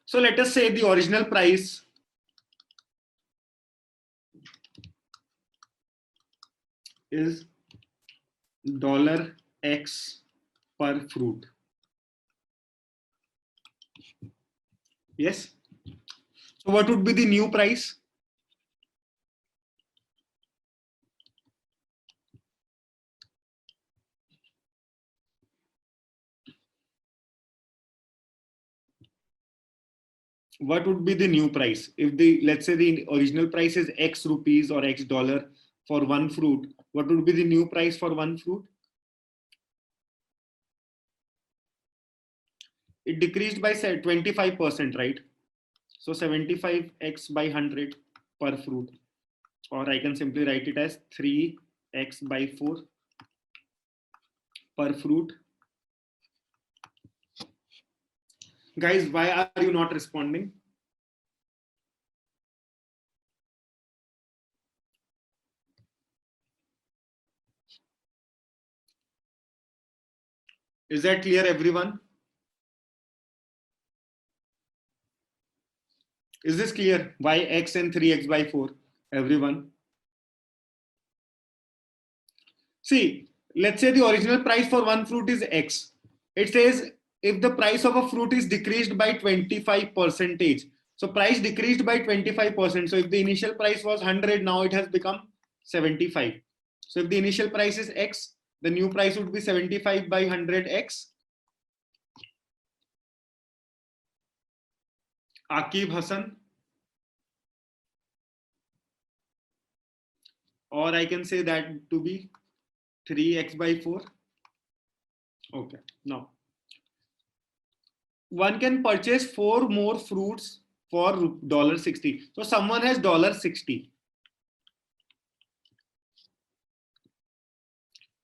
So let us say the original price is $X per fruit. Yes. So what would be the new price? What would be the new price? If let's say the original price is X rupees or X dollar for one fruit, what would be the new price for one fruit? It decreased by 25%, right? So 75x by 100 per fruit, or I can simply write it as 3x by 4 per fruit. Guys, why are you not responding? Is that clear, everyone? Is this clear? Why x and 3x by 4? Everyone? See, let's say the original price for one fruit is X. It says if the price of a fruit is decreased by 25%, so price decreased by 25%. So if the initial price was 100, now it has become 75. So if the initial price is X, the new price would be 75 by 100x. Aqib Hassan. Or I can say that to be 3x by 4. Okay, now one can purchase 4 more fruits for $60. So someone has $60.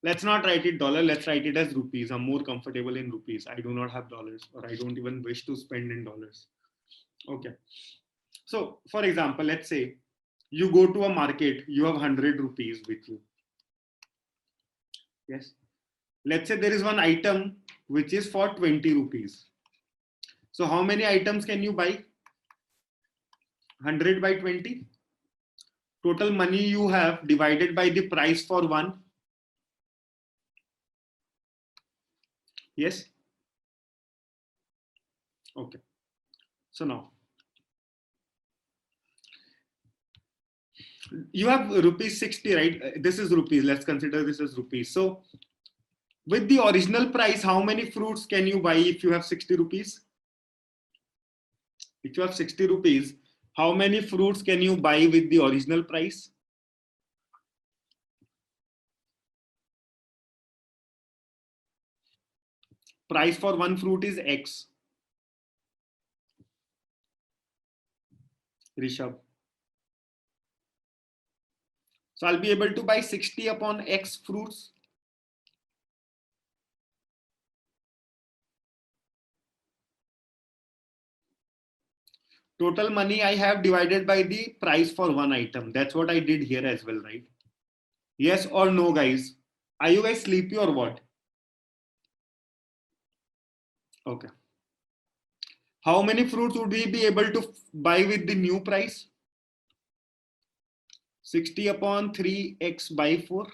Let's not write it dollar, let's write it as rupees. I'm more comfortable in rupees. I do not have dollars, or I don't even wish to spend in dollars. Okay. So for example, let's say you go to a market, you have 100 rupees with you. Yes. Let's say there is one item which is for 20 rupees. So how many items can you buy? 100 by 20. Total money you have divided by the price for one. Yes. Okay. So now you have rupees 60, right? This is rupees. Let's consider this as rupees. So with the original price, how many fruits can you buy if you have 60 rupees? If you have 60 rupees, how many fruits can you buy with the original price? Price for one fruit is X. Rishabh. So I'll be able to buy 60 upon X fruits. Total money I have divided by the price for one item. That's what I did here as well, right? Yes or no, guys? Are you guys sleepy or what? Okay. How many fruits would we be able to buy with the new price? 60 upon 3x by 4.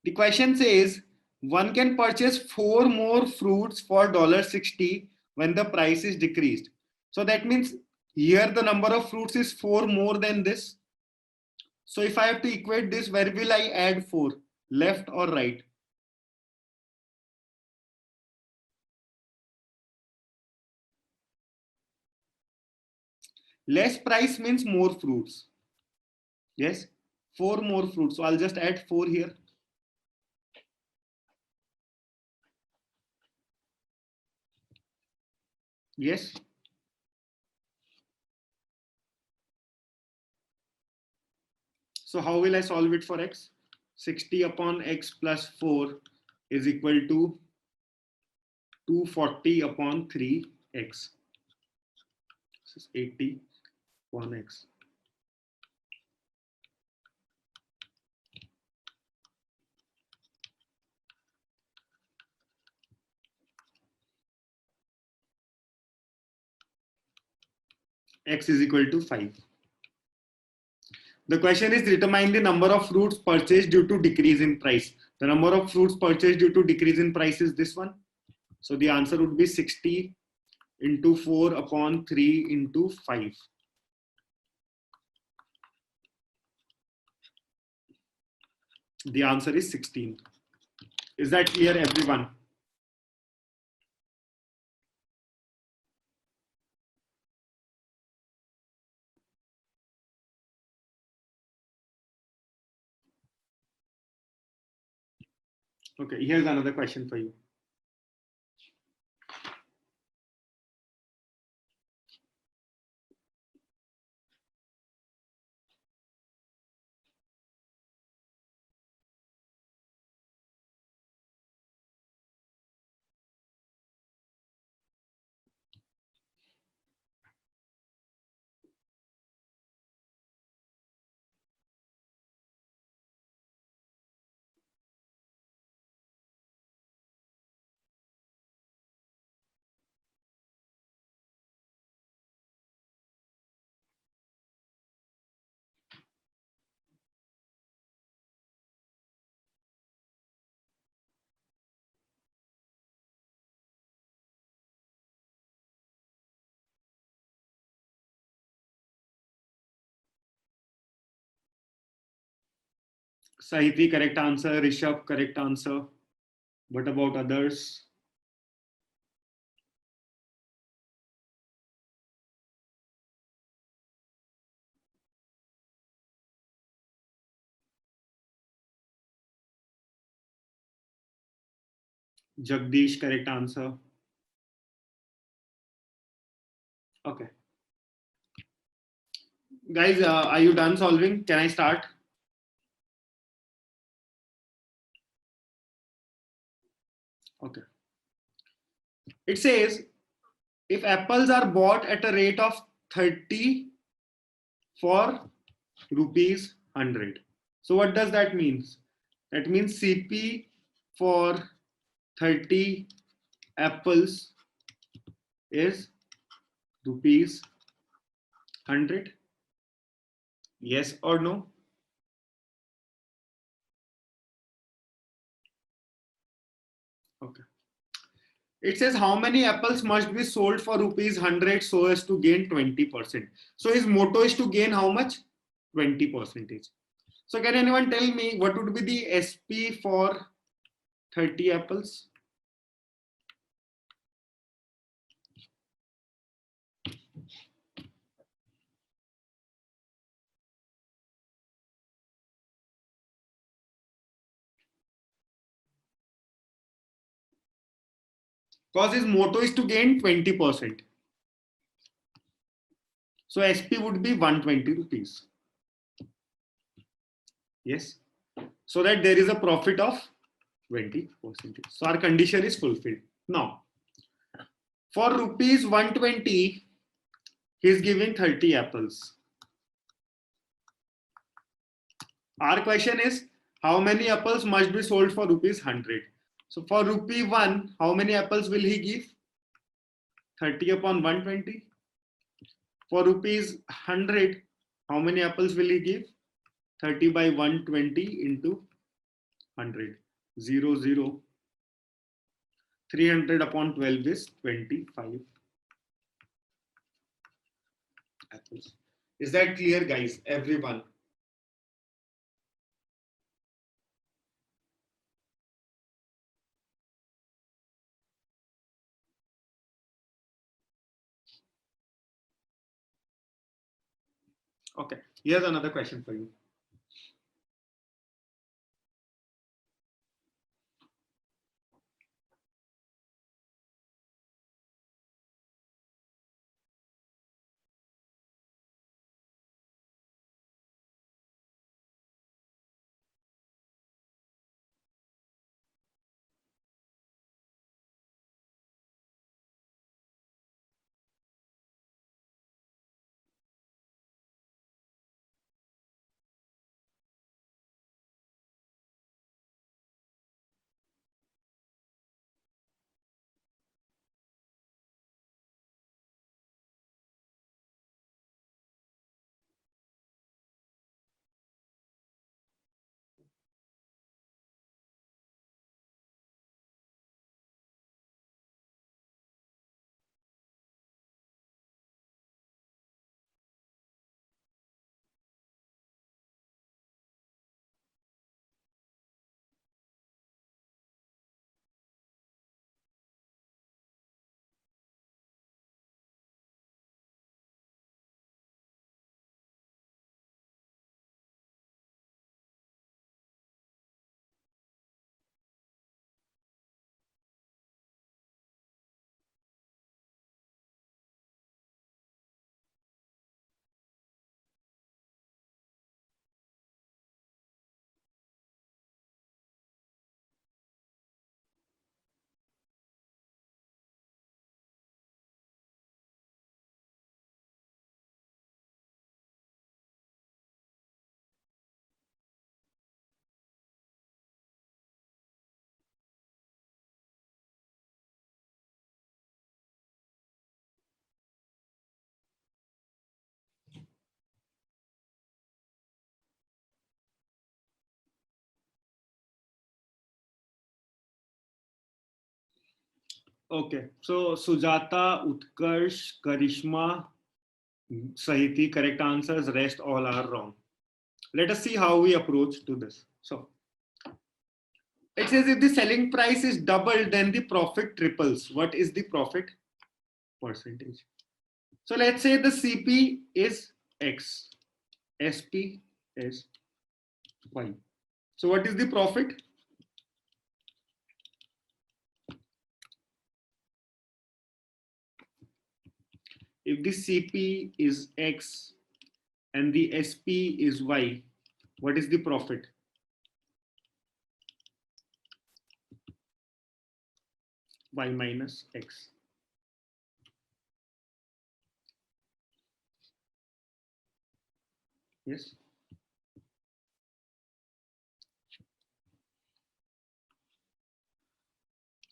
The question says one can purchase 4 more fruits for $60 when the price is decreased. So that means here the number of fruits is 4 more than this. So if I have to equate this, where will I add 4? Left or right? Less price means more fruits. Yes, 4 more fruits. So I'll just add 4 here. Yes. So how will I solve it for x? 60 upon x plus 4 is equal to 240 upon 3x. This is 80 upon x. X is equal to 5. The question is determine the number of fruits purchased due to decrease in price. The number of fruits purchased due to decrease in price is this one. So the answer would be 60 into 4 upon 3 into 5. The answer is 16. Is that clear, everyone? Okay, here's another question for you. Sahiti, correct answer. Rishabh, correct answer. What about others? Jagdish, correct answer. Okay. Guys, are you done solving? Can I start? Okay. It says if apples are bought at a rate of 30 for rupees 100. So what does that mean? That means CP for 30 apples is rupees 100. Yes or no? Okay. It says how many apples must be sold for rupees 100 so as to gain 20%. So his motto is to gain how much? 20%. So can anyone tell me what would be the SP for 30 apples? Because his motto is to gain 20%. So SP would be 120 rupees. Yes. So that there is a profit of 20%. So our condition is fulfilled. Now, for rupees 120, he is giving 30 apples. Our question is how many apples must be sold for rupees 100? So for rupee 1, how many apples will he give? 30 upon 120. For rupees 100, how many apples will he give? 30 by 120 into 100. 0, 0. 300 upon 12 is 25 apples. Is that clear, guys? Everyone? Okay. Here's another question for you. Okay, so Sujata, Utkarsh, Karishma, Sahiti, correct answers. Rest all are wrong. Let us see how we approach to this. So it says if the selling price is doubled, then the profit triples. What is the profit percentage? So let's say the CP is X, SP is Y. So what is the profit? If the CP is X and the SP is Y, what is the profit? Y minus X. Yes.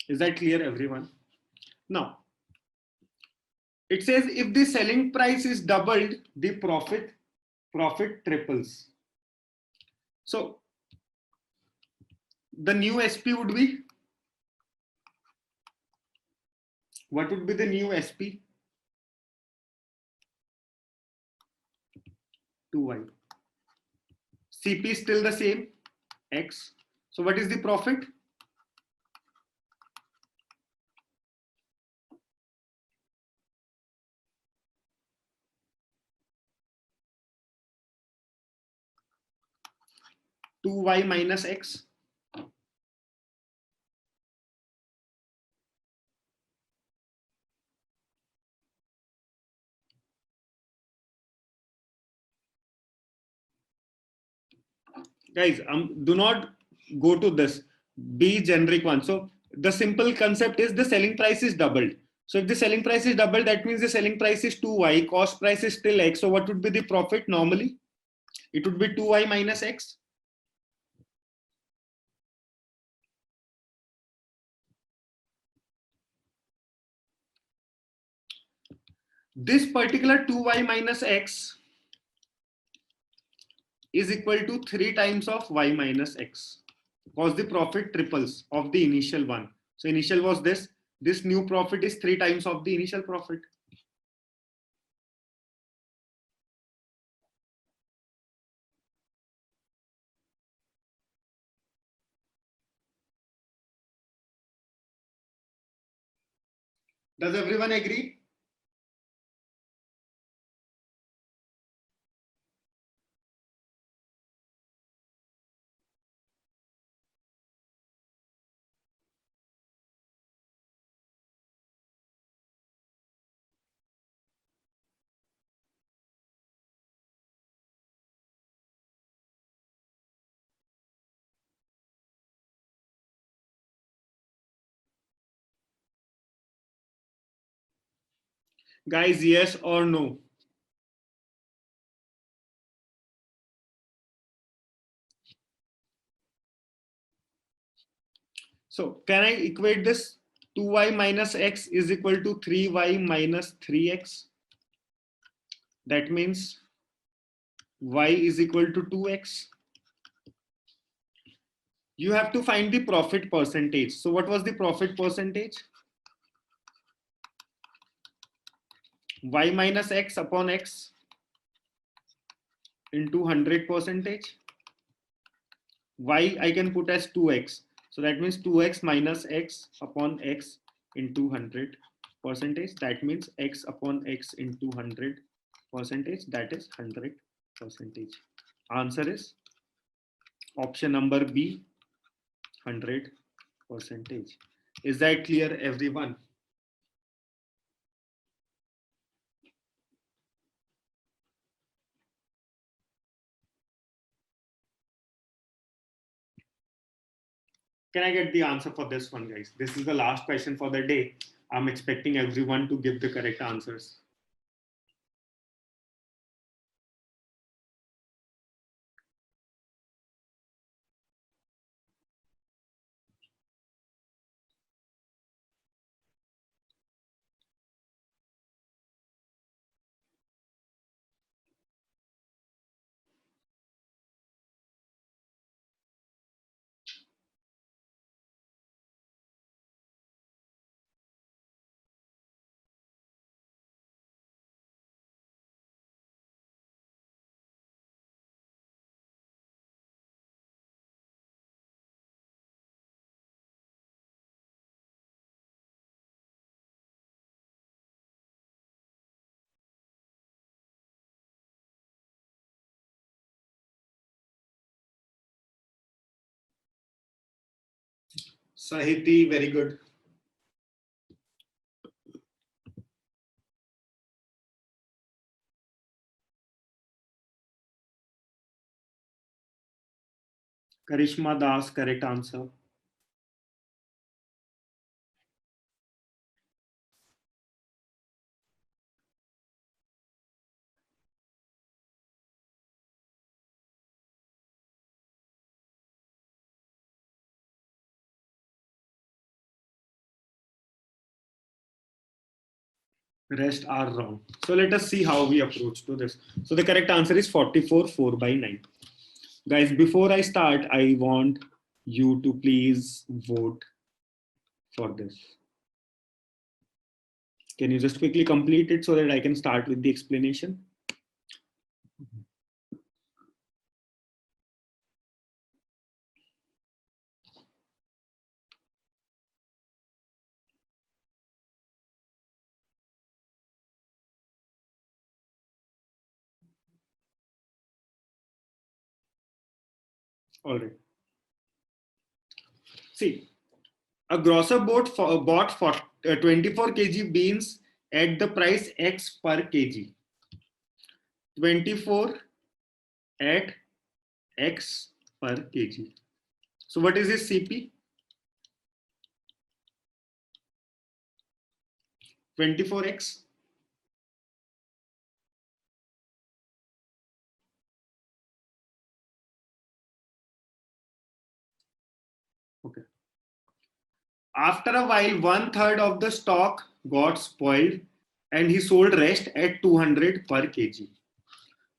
Is that clear, everyone? Now, it says if the selling price is doubled, the profit triples. So the new SP would be, what would be the new SP? 2Y. CP is still the same, X. So what is the profit? Two Y minus X. Guys, do not go to this. Be generic one. So the simple concept is the selling price is doubled. So if the selling price is doubled, that means the selling price is 2Y, cost price is still X. So what would be the profit normally? It would be 2Y minus X. This particular 2Y minus X is equal to 3 times of Y minus X, because the profit triples of the initial one. So initial was this. This new profit is 3 times of the initial profit. Does everyone agree? Guys, yes or no? So can I equate this? 2y minus x is equal to 3y minus 3x. That means y is equal to 2x. You have to find the profit percentage. So what was the profit percentage? Y minus x upon x into 100 percentage. Y I can put as 2x. So that means 2x minus x upon x into 100 percentage. That means x upon x into 100 percentage. That is 100 percentage. Answer is option number B, 100 percentage. Is that clear, everyone? Can I get the answer for this one, guys? This is the last question for the day. I'm expecting everyone to give the correct answers. Sahiti, very good. Karishma Das, correct answer. Rest are wrong. So let us see how we approach to this. So the correct answer is 44, 4 by 9. Guys, before I start, I want you to please vote for this. Can you just quickly complete it so that I can start with the explanation? All right. See, a grocer bought for 24 kg beans at the price X per kg. 24 at X per kg. So what is this CP? 24X. Okay. After a while, 1/3 of the stock got spoiled and he sold rest at 200 per kg.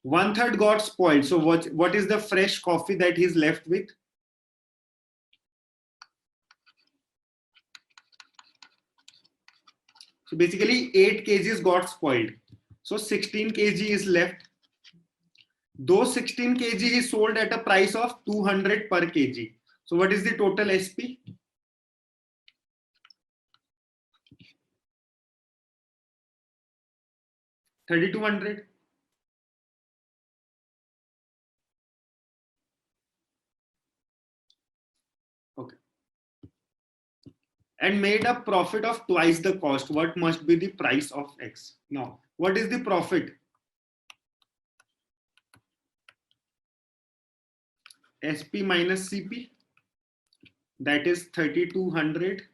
1/3 got spoiled. So what is the fresh coffee that he's left with? So basically 8 kgs got spoiled. So 16 kg is left. Those 16 kg is sold at a price of 200 per kg. So what is the total SP? 3200. Okay. And made a profit of twice the cost. What must be the price of X? Now, what is the profit? SP minus CP. That is 3200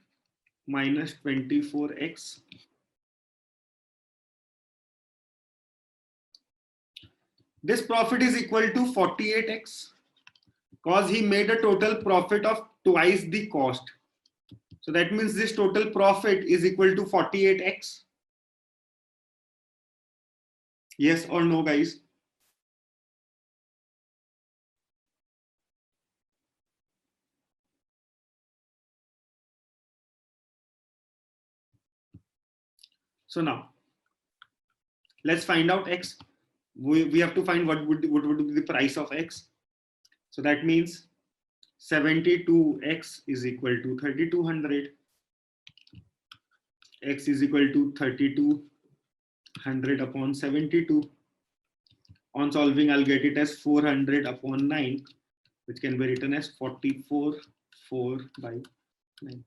minus 24X. This profit is equal to 48X because he made a total profit of twice the cost. So that means this total profit is equal to 48X. Yes or no, guys? So now let's find out X. We have to find what would be the price of X. So that means 72X is equal to 3200. X is equal to 3200 upon 72. On solving, I'll get it as 400 upon 9, which can be written as 44, 4 by 9.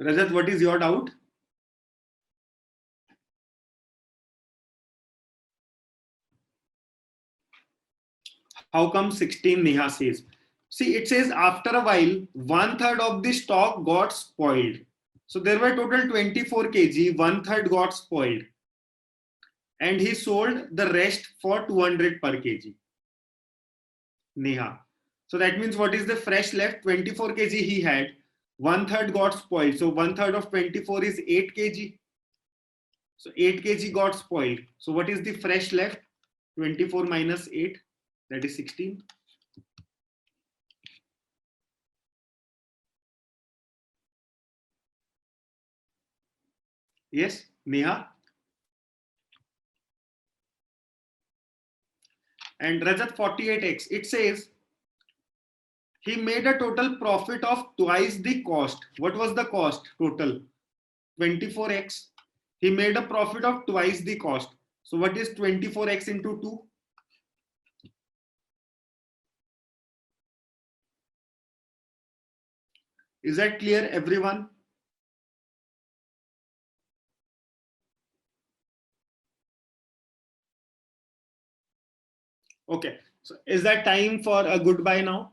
Rajat, what is your doubt? How come 16, Neha says? See, it says after a while, 1/3 of the stock got spoiled. So there were total 24 kg, 1/3 got spoiled. And he sold the rest for 200 per kg. Neha. So that means what is the fresh left? 24 kg he had, 1/3 got spoiled. So 1/3 of 24 is 8 kg. So 8 kg got spoiled. So what is the fresh left? 24 minus 8, that is 16. Yes, Neha? And Rajat, 48X, it says he made a total profit of twice the cost. What was the cost total? 24X. He made a profit of twice the cost. So what is 24X into 2? Is that clear, everyone? Okay, so is that time for a goodbye now?